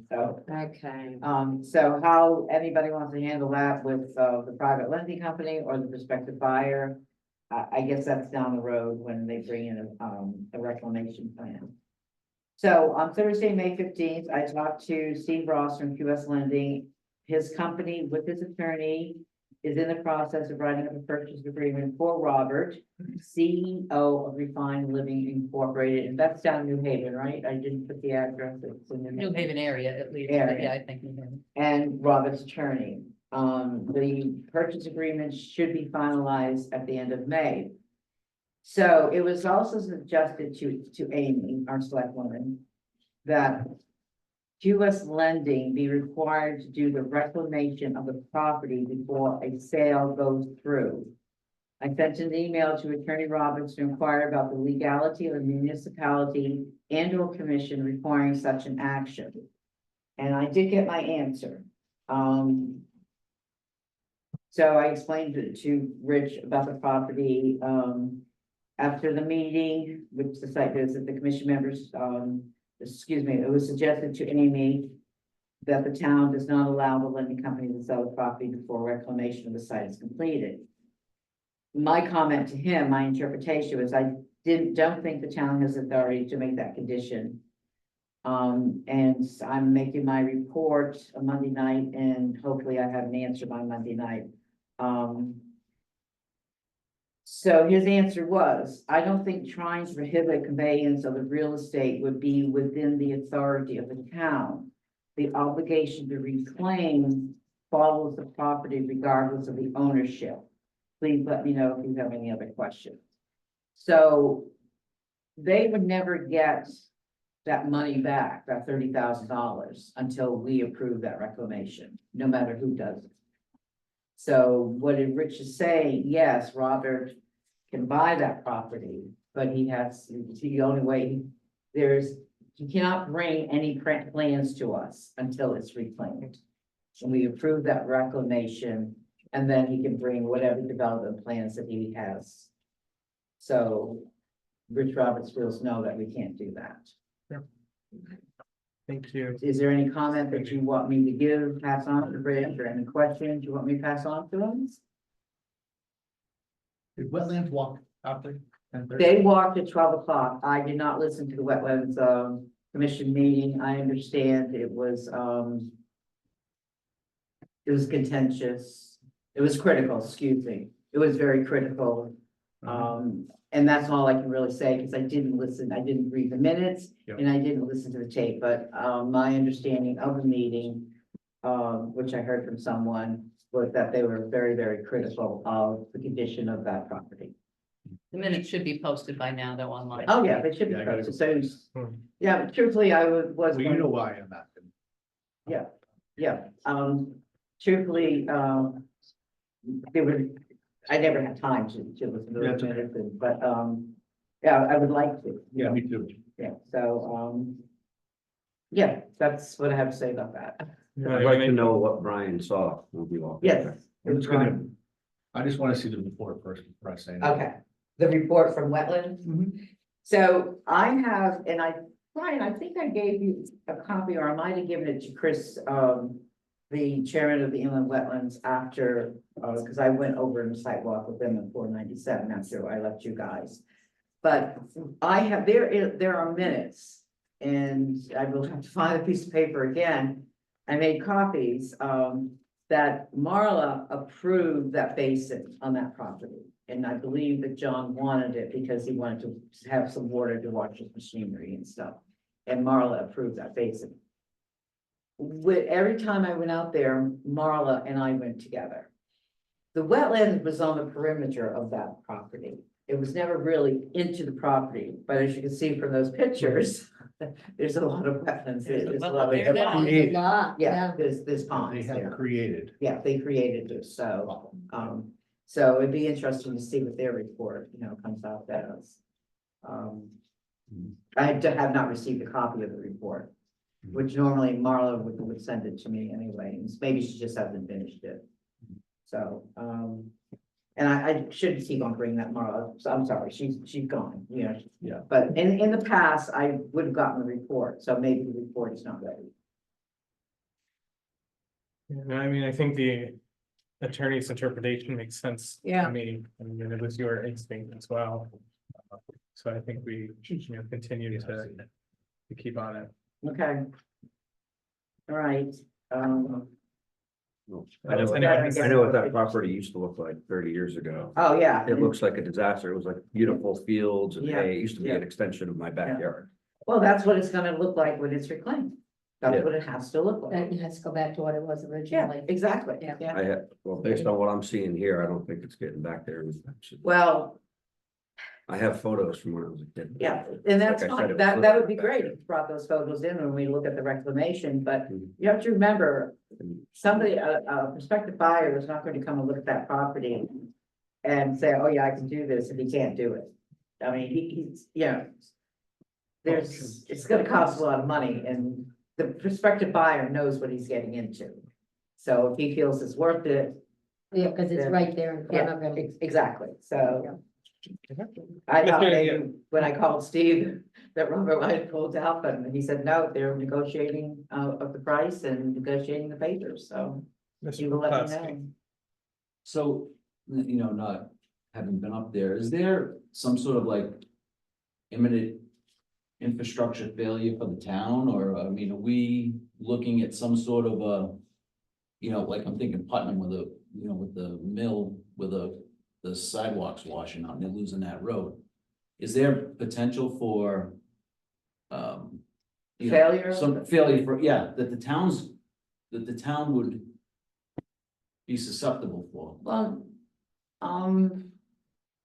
So, Okay. so how anybody wants to handle that with the private lending company or the prospective buyer, I guess that's down the road when they bring in a reclamation plan. So on Thursday, May 15th, I talked to Steve Ross from QS Lending. His company with his attorney is in the process of writing up a purchase agreement for Robert, CEO of Refined Living Incorporated, and that's down in New Haven, right? I didn't put the address. It's in New Haven area at least, Area. but yeah, I think New Haven. And Robert's attorney. The purchase agreement should be finalized at the end of May. So it was also suggested to Amy, our select woman, that QS Lending be required to do the reclamation of the property before a sale goes through. I sent an email to Attorney Roberts to inquire about the legality of a municipality and or commission requiring such an action. And I did get my answer. So I explained to Rich about the property. After the meeting, which the site visit, the commission members, it was suggested to Amy that the town does not allow the lending company to sell the property before reclamation of the site is completed. My comment to him, my interpretation was I don't think the town has authority to make that condition. And I'm making my report on Monday night, and hopefully I have an answer by Monday night. So his answer was, I don't think trying to prohibit conveyance of the real estate would be within the authority of the town. The obligation to reclaim follows the property regardless of the ownership. Please let me know if you have any other questions. So they would never get that money back, that $30,000, until we approve that reclamation, no matter who does it. So what did Rich is saying, yes, Robert can buy that property, but he has, the only way, he cannot bring any plans to us until it's reclaimed. And we approve that reclamation, and then he can bring whatever development plans that he has. So Rich Roberts feels no, that we can't do that. Thank you. Is there any comment that you want me to give, pass on to Rich, or any questions you want me to pass on to him? Did wetlands walk out there? They walked at 12 o'clock. I did not listen to the wetlands, commission meeting. I understand it was contentious. It was critical, excuse me. It was very critical. And that's all I can really say, because I didn't listen, I didn't read the minutes, Yep. and I didn't listen to the tape, but, my understanding of the meeting, which I heard from someone, was that they were very, very critical of the condition of that property. The minutes should be posted by now, though, online. Oh, yeah, they should be Yeah, I gotta posted, so, Hmm. yeah, truthfully, I was. Well, you know why I'm asking. Yeah, truthfully, there were, I never had time to listen to Yeah, those it's okay. minutes, but, yeah, I would like to. Yeah, me too. Yeah, so, yeah, that's what I have to say about that. I'd like to know what Brian saw when we walked. Yes. I'm just gonna, I just wanna see the report first before I say anything. Okay, the report from wetlands. Mhm. So I have, and Brian, I think I gave you a copy, or I might have given it to Chris, the chairman of the inland wetlands after, because I went over in the sidewalk with them at 497 after I left you guys. But I have, there are minutes, and I will have to find a piece of paper again. I made copies, that Marla approved that basin on that property. And I believe that John wanted it because he wanted to have some water to wash his machinery and stuff. And Marla approved that basin. Every time I went out there, Marla and I went together. The wetland was on the perimeter of that property. It was never really into the property, but as you can see from those pictures, there's a lot of wetlands. There's a lot of- They have Yeah, created, a lot, Yeah, there's they ponds have there. created. Yeah, they created it, so it'd be interesting to see what their report, comes out as. I have not received a copy of the report, which normally Marla would send it to me anyway, and maybe she just hasn't finished it. So, and I shouldn't keep on bringing that Marla, so I'm sorry, she's gone, Yeah. But in the past, I would have gotten the report, so maybe the report is not ready. No, I mean, I think the attorney's interpretation makes sense Yeah. to me. I mean, it was your instinct as well. So I think we, continue to keep on it. Okay. All right, I know what that property used to look like 30 years ago. oh, yeah. It looks like a disaster. It was like beautiful fields and Yeah, hay. It used to be yeah. an extension of my backyard. Well, that's what it's gonna look like when it's reclaimed. That's Yeah. what it has to look That like. has to go back to what it was Yeah, originally. exactly. Yeah. Yeah, Well, based on what I'm seeing here, I don't think it's getting back there. well, I have photos from when I was a kid. yeah, and that's Like I said, fine. it That was would be back great there. if you brought those photos in when we look at the reclamation, but Mhm. you have to remember, somebody, a prospective buyer is not going to come and look at that property and say, oh, yeah, I can do this, if he can't do it. I mean, he's, it's gonna cost a lot of money, and the prospective buyer knows what he's getting into. So if he feels it's worth it, Yeah, because it's Yeah. right there in front of him. exactly, so. Yeah. I thought Mr. maybe when I called Steve that Robert White pulled out, but he said, no, they're negotiating of the price and negotiating the papers, so he Mr. will let me Poplasky. know. So, not having been up there, is there some sort of like imminent infrastructure failure for the town, or, are we looking at some sort of a, like I'm thinking Putnam with with the mill, with the sidewalks washing out and they're losing that road. Is there potential for, Failure? some failure for, that the town would be susceptible for? Well,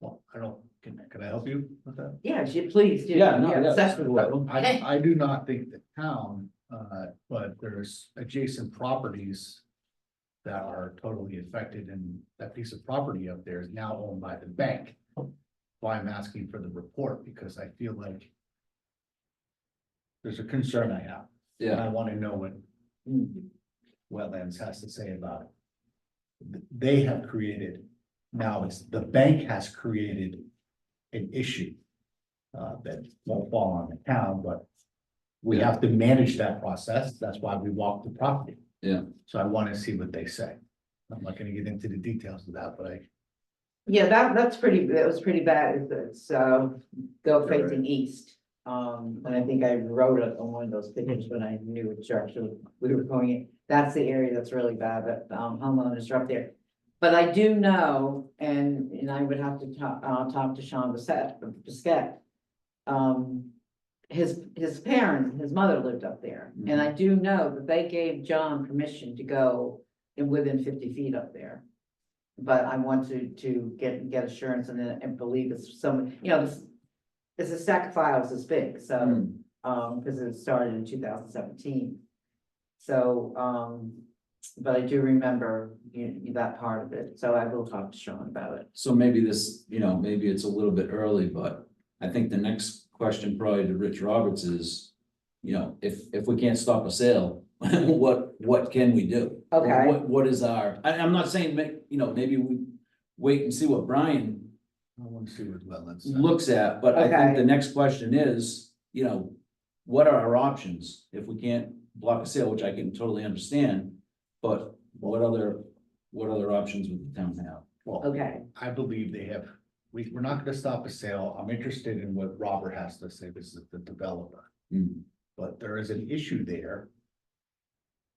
Well, I don't, can I help you with that? yeah, please, do. That's the way. I do not think the town, but there's adjacent properties that are totally affected, and that piece of property up there is now owned by the bank. Why I'm asking for the report, because I feel like there's a concern I have, and I want to know what wetlands has to say about it. They have created, now it's, the bank has created an issue that won't fall on the town, but we have to manage that process. That's why we walk the property. Yeah. So I want to see what they say. I'm not gonna get into the details of that, but Yeah, that was pretty bad. It's go facing east. And I think I wrote it on one of those pictures when I knew which direction we were going in. That's the area that's really bad, but homeowners are up there. But I do know, and I would have to talk to Sean Bisquette. His parents, his mother lived up there, and I do know that they gave John permission to go in within 50 feet up there. But I want to get assurance and believe it's some, it's a stack of files this big, so, because it started in 2017. So, but I do remember that part of it, so I will talk to Sean about it. So maybe this, maybe it's a little bit early, but I think the next question probably to Rich Roberts is, if we can't stop a sale, what can we do? Okay. What is I'm not saying, maybe we wait and see what Brian I want to see what wetlands. looks at, but I think Okay. the next question is, what are our options? If we can't block a sale, which I can totally understand, but what other options would the town have? Well, Okay, I believe they have, we're not gonna stop a sale. I'm interested in what Robert has to say. This is the developer. But there is an issue there.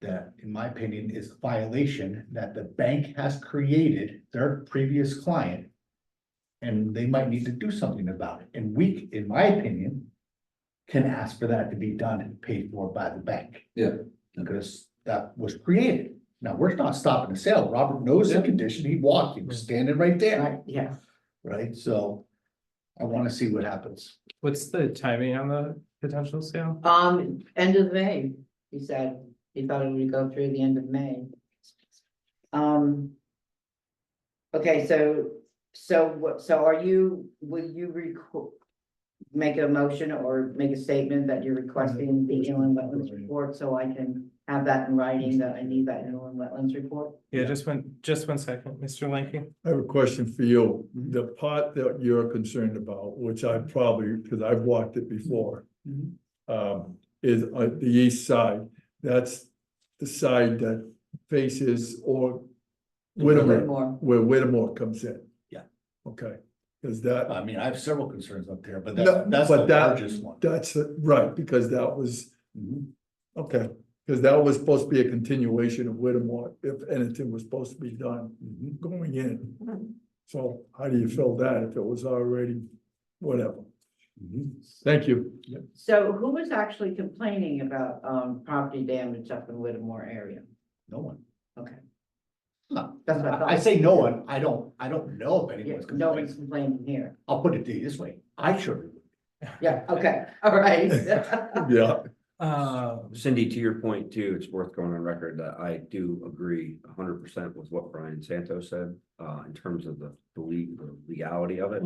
That, in my opinion, is a violation that the bank has created their previous client. And they might need to do something about it. And we, in my opinion, can ask for that to be done and paid for by the bank. Yeah. Because that was created. Now, we're not stopping the sale. Robert knows the condition. He walked, he was standing right there, right, yeah. right? So I want to see what happens. What's the timing on the potential sale? End of May, he said. He thought it would go through the end of May. Okay, so will you make a motion or make a statement that you're requesting the inland wetlands report, so I can have that in writing, that I need that inland wetlands report? Yeah, just one second, Mr. Lincoln. I have a question for you. The part that you're concerned about, which I probably, because I've walked it before. Is on the east side. That's the side that faces or Whittemore, where Whittemore comes in. Yeah. Okay, is that, I mean, I have several concerns up there, but No, that's the but that- largest one. that's right, because that was, okay, because that was supposed to be a continuation of Whittemore, if anything was supposed to be done going in. So how do you fill that if it was already, whatever? Thank you. So who was actually complaining about property damage up in Whittemore area? No one. Okay. No, That's what I thought. I say no one. I don't know if Yeah, anyone's no one's complaining. complaining here. I'll put it to you this way. I sure. Yeah, okay, all right. Yeah, Cindy, to your point too, it's worth going on record that I do agree 100% with what Brian Santos said, in terms of the legality of it.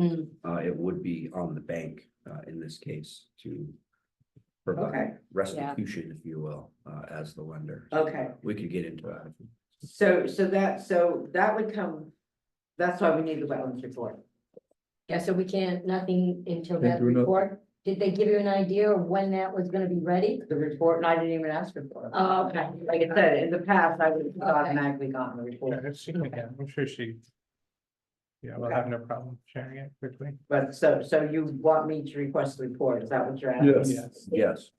It would be on the bank, in this case, to provide Okay. restitution, if you will, as the lender. Okay, We could get into that. so that would come, that's why we need the wetlands report. Yeah, so we can't, nothing until Can't that do nothing. report. Did they give you an idea of when that was gonna be ready? The report, and I didn't even ask her for it. Oh, okay. Like I said, in the past, I would have automatically gotten the report, Yeah, she can, yeah, I'm sure she. Yeah, we'll have no problem sharing it quickly. but so you want me to request the report, is that what you're asking? yes. Yes.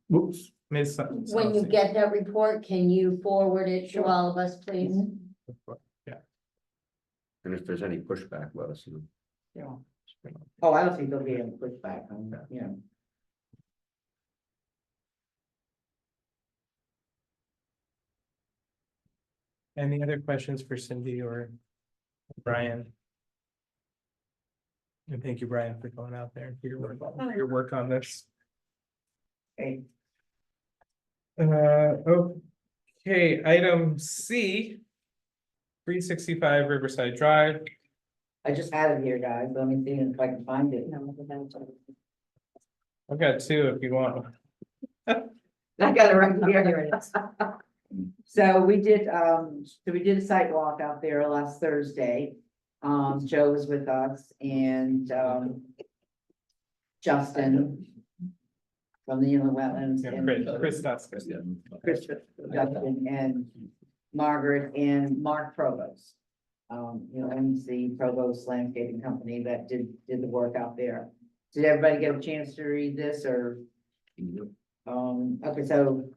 Whoops. Ms. When you get that report, can you forward it to all of us, please? And if there's any pushback, let us know. Yeah. Oh, I don't think there'll be any pushback on that, Any other questions for Cindy or Brian? And thank you, Brian, for going out there and for your work on this. Okay. Okay, item C. 365 Riverside Drive. I just had it here, guys, let me see if I can find it. I've got two if you want. I got it right here. So we did a sidewalk out there last Thursday. Joe was with us and Justin. from the inland wetlands. Yeah, and Chris Duska. Chris Dustin and Margaret and Mark Provost. Owns the Provost Landscaping Company that did the work out there. Did everybody get a chance to read this or? Okay, so.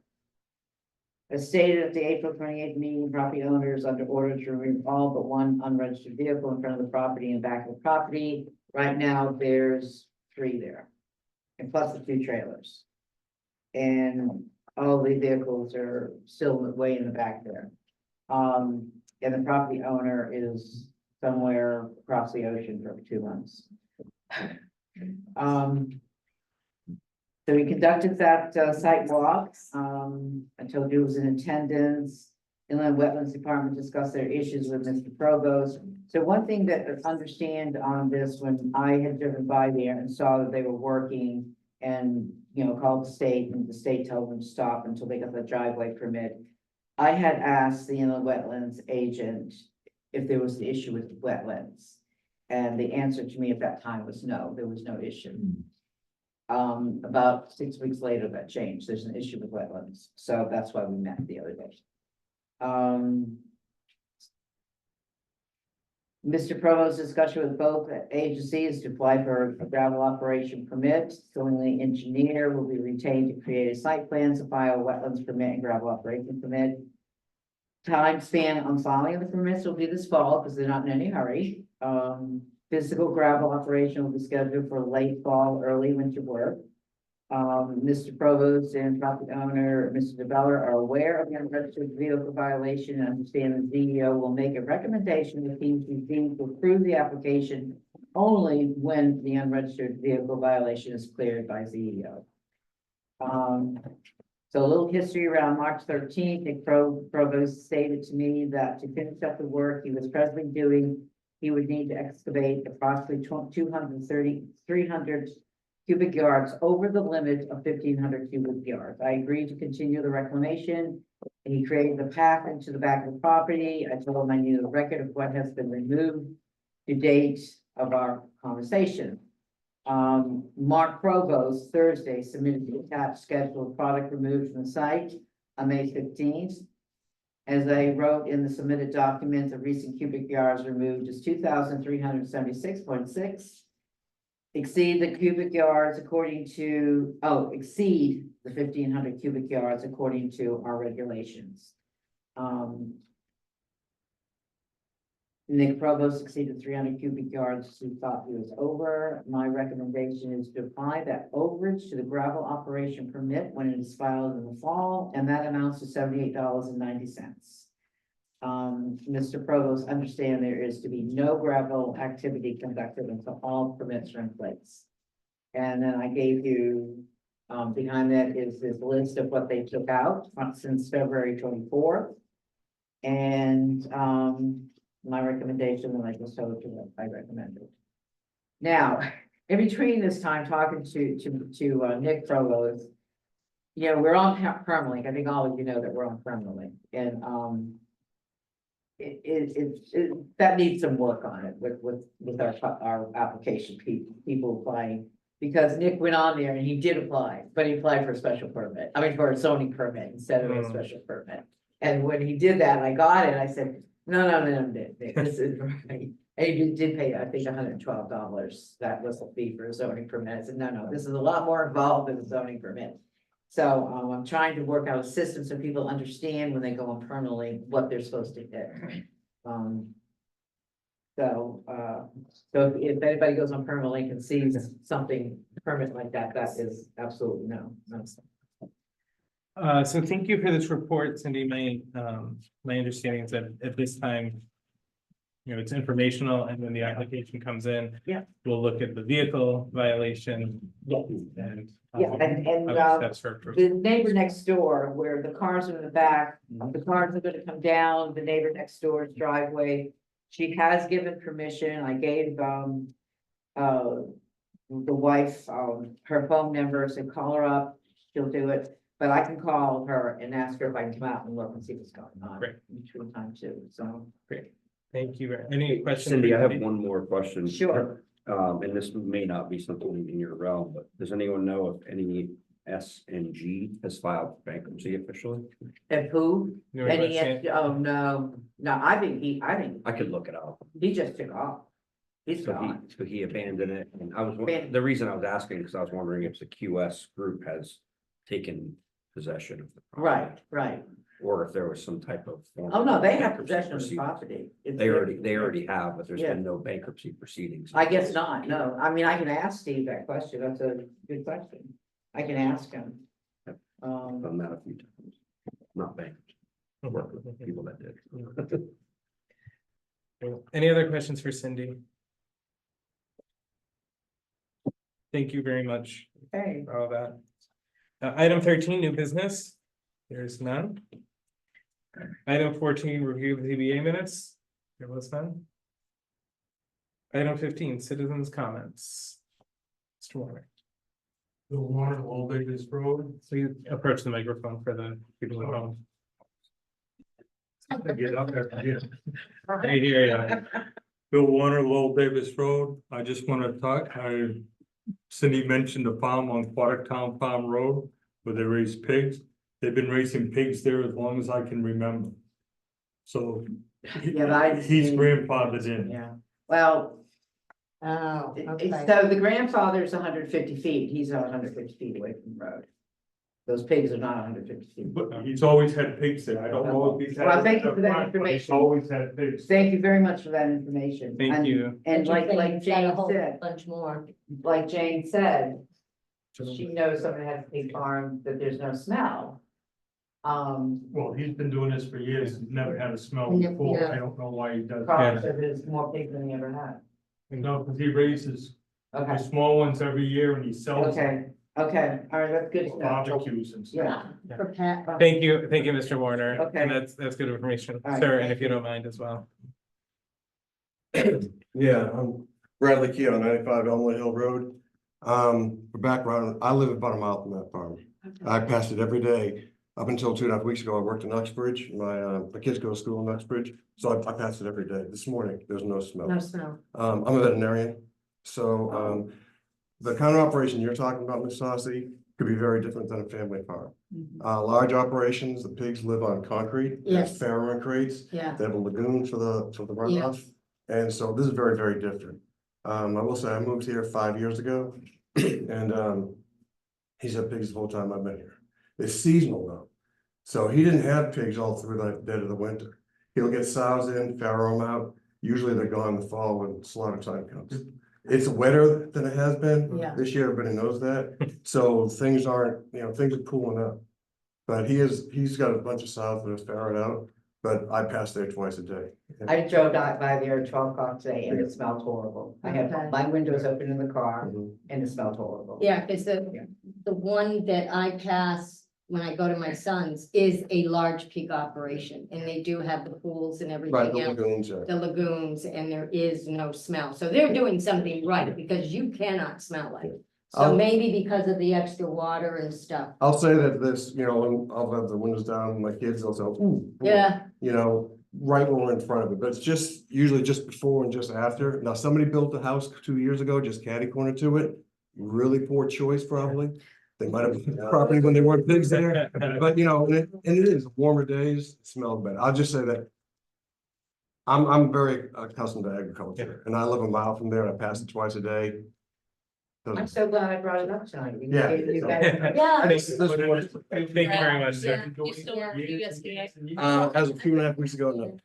As stated at the April 28th meeting, property owners under order to remove all but one unregistered vehicle in front of the property and back of the property. Right now, there's 3 there. And plus the 2 trailers. And all the vehicles are still way in the back there. And the property owner is somewhere across the ocean for 2 months. So we conducted that site walk. I told you it was in attendance. Inland Wetlands Department discussed their issues with Mr. Provost. So one thing that I understand on this, when I had driven by there and saw that they were working and, called the state and the state told them to stop until they got the driveway permit. I had asked the Inland Wetlands agent if there was the issue with wetlands. And the answer to me at that time was no, there was no issue. About 6 weeks later, that changed. There's an issue with wetlands. So that's why we met the other day. Mr. Provost's discussion with both agencies to apply for a gravel operation permit. The engineer will be retained to create a site plan to file wetlands permit and gravel operation permit. Time span on filing of the permits will be this fall because they're not in any hurry. Physical gravel operation will be scheduled for late fall, early winter work. Mr. Provost and property owner, Mr. DeBeller, are aware of the unregistered vehicle violation and understand the CEO will make a recommendation to PZC to approve the application only when the unregistered vehicle violation is cleared by CEO. So a little history around March 13th, Nick Provost stated to me that to finish up the work he was presently doing, he would need to excavate approximately 300 cubic yards over the limit of 1,500 cubic yards. I agreed to continue the reclamation. And he created a path into the back of the property. I told him I needed a record of what has been removed to date of our conversation. Mark Provost Thursday submitted the attached schedule of product removed from the site on May 15th. As I wrote in the submitted document, the recent cubic yards removed is 2,376.6. Exceed the cubic yards according to, exceed the 1,500 cubic yards according to our regulations. Nick Provost exceeded 300 cubic yards. He thought he was over. My recommendation is to apply that overage to the gravel operation permit when it is filed in the fall, and that amounts to $78.90. Mr. Provost, understand there is to be no gravel activity conducted until all permits are in place. And then I gave you, behind that is this list of what they took out since February 24th. And, my recommendation, when I just told you what I recommended. Now, in between this time talking to Nick Provost, we're on Permalink. I think all of you know that we're on Permalink, and that needs some work on it with our application people applying, because Nick went on there and he did apply, but he applied for a special permit. I mean, for a zoning permit instead of a special permit. And when he did that, I got it. I said, no, this is right. And he did pay, I think, $112. That was the fee for a zoning permit. I said, no, this is a lot more involved than a zoning permit. So I'm trying to work out a system so people understand when they go on permanently what they're supposed to hit. So if anybody goes on permanently and sees something permanent like that, that is absolutely no. So thank you for this report, Cindy. My understanding is that at this time, it's informational, and when the application comes in, we'll look at the vehicle violation. And Steps for the neighbor next door, where the cars are in the back, the cars are gonna come down the neighbor next door's driveway. She has given permission. I gave the wife her phone number, so call her up, she'll do it. But I can call her and ask her if I can come out and look and see what's going on. Great. Between time too, so. Great, thank you. Any questions? Cindy, I have one more question. Sure. And this may not be something in your realm, but does anyone know if NESNG has filed bankruptcy officially. And who? You know what I'm NES, saying? oh, no, I think I could look it up. he just took off. He's gone. So he abandoned it, and Abandoned. the reason I was asking, because I was wondering if the QS group has taken possession of the. property, Right. Or if there was some type of. form Oh, no, they have bankruptcy possession of the proceedings. property. It's They their- already have, but there's Yeah. been no bankruptcy proceedings. I guess not, no. I mean, I can ask Steve that question. That's a good question. I can ask him. Done that a few times, not bankruptcy, worked with people that did. Any other questions for Cindy? Thank you very much Hey, for all that. Item 13, new business. There's none. Item 14, review of the ZBA minutes. There was none. Item 15, citizens' comments. Mr. Warner, The one at Old Davis Road. please approach the microphone for the people at home. Get up there, yeah. They hear ya. Bill Warner, Lowell Davis Road. I just want to talk, Cindy mentioned the farm on Town Farm Road where they raise pigs. They've been raising pigs there as long as I can remember. So Yeah, but I just he's mean- grandfathered in. yeah. Well, Oh, okay. so the grandfather's 150 feet. He's 150 feet away from the road. Those pigs are not 150 feet. But he's always had pigs there. I don't know if he's had. Well, thank you for that but He's information. always had pigs. Thank you very much for that information. Thank And- you. And But you're like saying Jane a whole said, Bunch more. like Jane said, she knows someone has a pig farm, that there's no smell. Well, he's been doing this for years. He's never had a smell Yeah. before. I don't know why he does. Probably because there's more pigs than he ever had. No, because he raises the Okay, small ones every year and he sells them okay, all right, that's good for to know. barbecues and stuff. Yeah. For Pat. Thank you, Mr. Warner. Okay. And that's good information, All right, sir, and thank if you you. don't mind as well. Yeah, I'm Bradley Key on 95 Elmwood Hill Road. For background, I live about a mile from that farm. I pass it every day. Up until 2.5 weeks ago, I worked in Uxbridge. My kids go to school in Uxbridge, so I pass it every day. This morning, there's no smell. No smell. I'm a veterinarian, so the kind of operation you're talking about, Ms. Saucy, could be very different than a family farm. Large operations, the pigs live on concrete. There's Yes. farrow crates. Yeah. They have a lagoon for the runoff. And so this is very, very different. I will say I moved here 5 years ago and he's had pigs the whole time I've been here. It's seasonal though. So he didn't have pigs all through the dead of the winter. He'll get sows in, farrow them out. Usually they're gone in the fall when slaughter time comes. It's wetter than it has been. Yeah. This year, everybody knows that. So things aren't, things are cooling up. But he's got a bunch of sows that are farrowed out, but I pass there twice a day. I drove by there at 12 o'clock today and it smelled horrible. I Okay. had my windows open in the car Mhm. and it smelled horrible. Yeah, because the one that I pass when I go to my son's is a large pig operation, and they do have the pools and Right, everything the else. lagoons are. The lagoons, and there is no smell, so they're doing something right, because you cannot smell it. So I'll- maybe because of the extra water and stuff, I'll say that this, when I'll have the windows down, my kids, they'll say, ooh. yeah, Right when we're in front of it, but it's just usually just before and just after. Now, somebody built a house 2 years ago, just catty corner to it. Really poor choice, probably. They might have bought the property when they weren't pigs there, but and it is warmer days, it smells better. I'll just say that. I'm very accustomed to agriculture and I live a mile from there and I pass it twice a day. I'm so glad I brought it up tonight. Yeah. You guys- yeah. Thank you very much, sir. You still work for USDA? As of 2.5 weeks ago, no.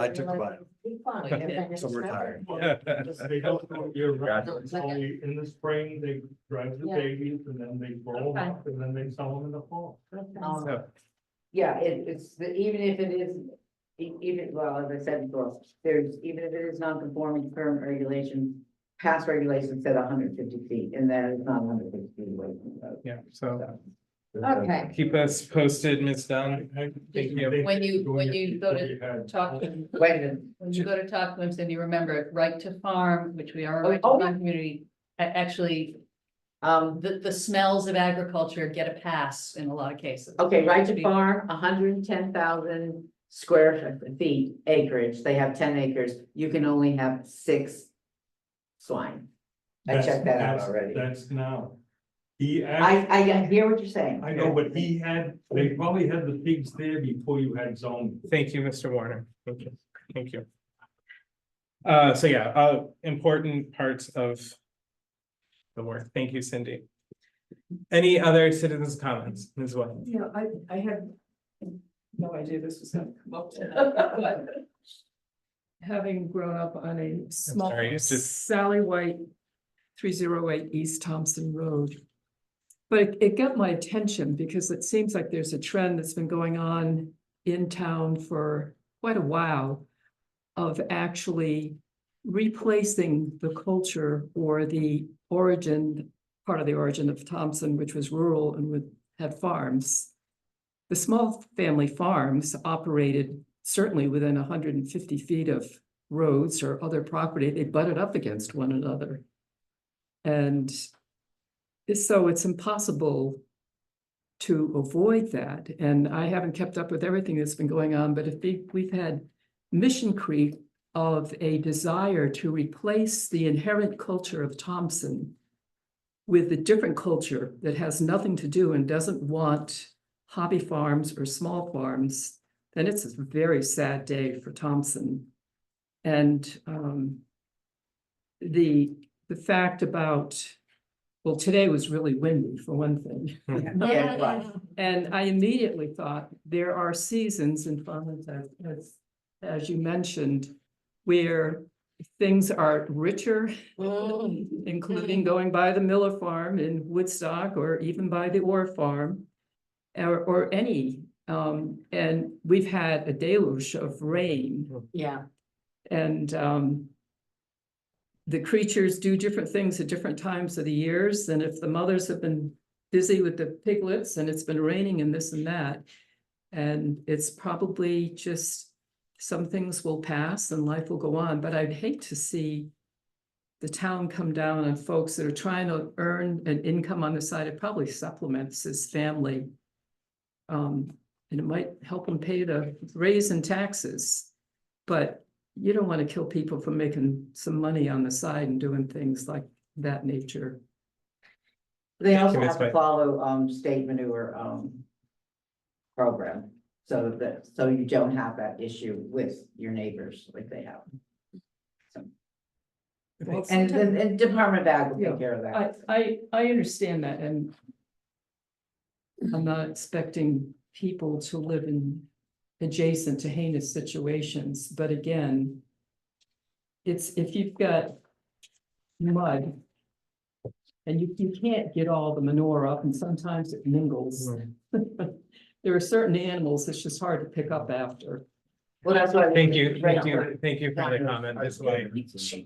I took the bite. So I'm So retired. They don't go year round. It's only in the spring, they drive the Yeah. babies and then they grow them Okay. up and then they sell them in the fall. Yeah, even if it is, well, as I said before, even if it is non-conforming current regulations, past regulations said 150 feet, and that is not 150 feet away from the road. Yeah, so Okay, keep us posted, Ms. Dunn. Thank you. When you go to talk to him, Wait a minute. when you go to talk to him, Cindy, remember, right to farm, which we are a Oh, right to oh, farm community. Actually, the smells of agriculture get a pass in a lot of cases. Okay, right to farm, 110,000 square feet acreage, they have 10 acres, you can only have 6 swine. I checked that out already. That's now. I hear what you're saying. they probably had the pigs there before you had zoning. Thank you, Mr. Warner. Thank you. Thank you. So yeah, important parts of the work. Thank you, Cindy. Any other citizens' comments, Ms. White? Yeah, I had no idea this was gonna come up. But having grown up on a small sorry, it's just- Sally White, 308 East Thompson Road. But it got my attention because it seems like there's a trend that's been going on in town for quite a while of actually replacing the culture or the origin, part of the origin of Thompson, which was rural and had farms. The small family farms operated certainly within 150 feet of roads or other property. They butted up against one another. And so it's impossible to avoid that. And I haven't kept up with everything that's been going on, but we've had mission creep of a desire to replace the inherent culture of Thompson with a different culture that has nothing to do and doesn't want hobby farms or small farms, then it's a very sad day for Thompson. And the fact about, well, today was really windy for one thing. And I immediately thought there are seasons in farmers, as you mentioned, where things are richer, including going by the Miller Farm in Woodstock or even by the Orr Farm or any. And we've had a deluge of rain. Yeah. And the creatures do different things at different times of the years. And if the mothers have been busy with the piglets and it's been raining and this and that, and it's probably just some things will pass and life will go on. But I'd hate to see the town come down on folks that are trying to earn an income on the side. It probably supplements his family. And it might help them pay the raise in taxes. But you don't want to kill people for making some money on the side and doing things like that nature. They also have to follow state manure program, so you don't have that issue with your neighbors like they have. So, Well, and the Department of Ag will Yeah, take care of that. I understand that, and I'm not expecting people to live in adjacent to heinous situations, but again, it's if you've got mud and you can't get all the manure up, and sometimes it mingles. There are certain animals it's just hard to pick up after. Well, that's why. Thank you for the comment, Ms. White.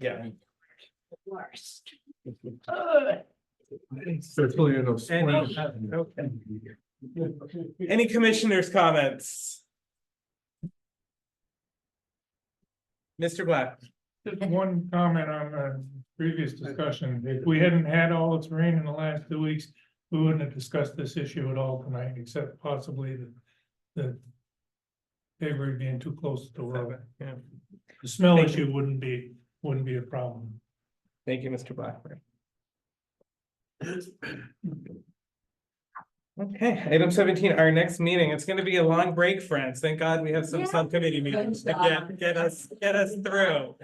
Yeah. Worst. Any commissioners' comments? Mr. Black. Just one comment on the previous discussion. If we hadn't had all this rain in the last 2 weeks, we wouldn't have discussed this issue at all tonight, except possibly the paper being too close to the road. Yeah. The smell Thank issue wouldn't be a problem. Thank you, Mr. Blackburn. Okay, item 17, our next meeting. It's gonna be a long break, friends. Thank God we have some Yeah. subcommittee meetings to get us through.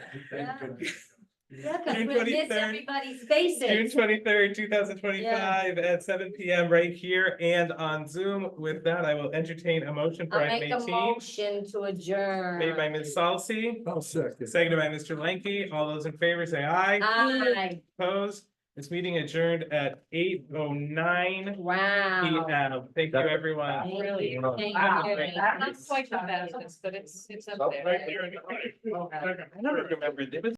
Yeah, because June we'll miss 23rd. everybody's June faces. 23rd, 2025 at 7 PM right here and on Zoom. With that, I will entertain a motion for I'll item make a 18. motion to adjourn. Made by Ms. Salsi, I'll second. seconded by Mr. Lanky. All those in favor say aye. Aye. Opposed? This meeting adjourned at 8:09 Wow. PM. Thank you, everyone. Thank you. Thank Not you. quite the best, but it's up Oh, there. right here. I never remembered. It was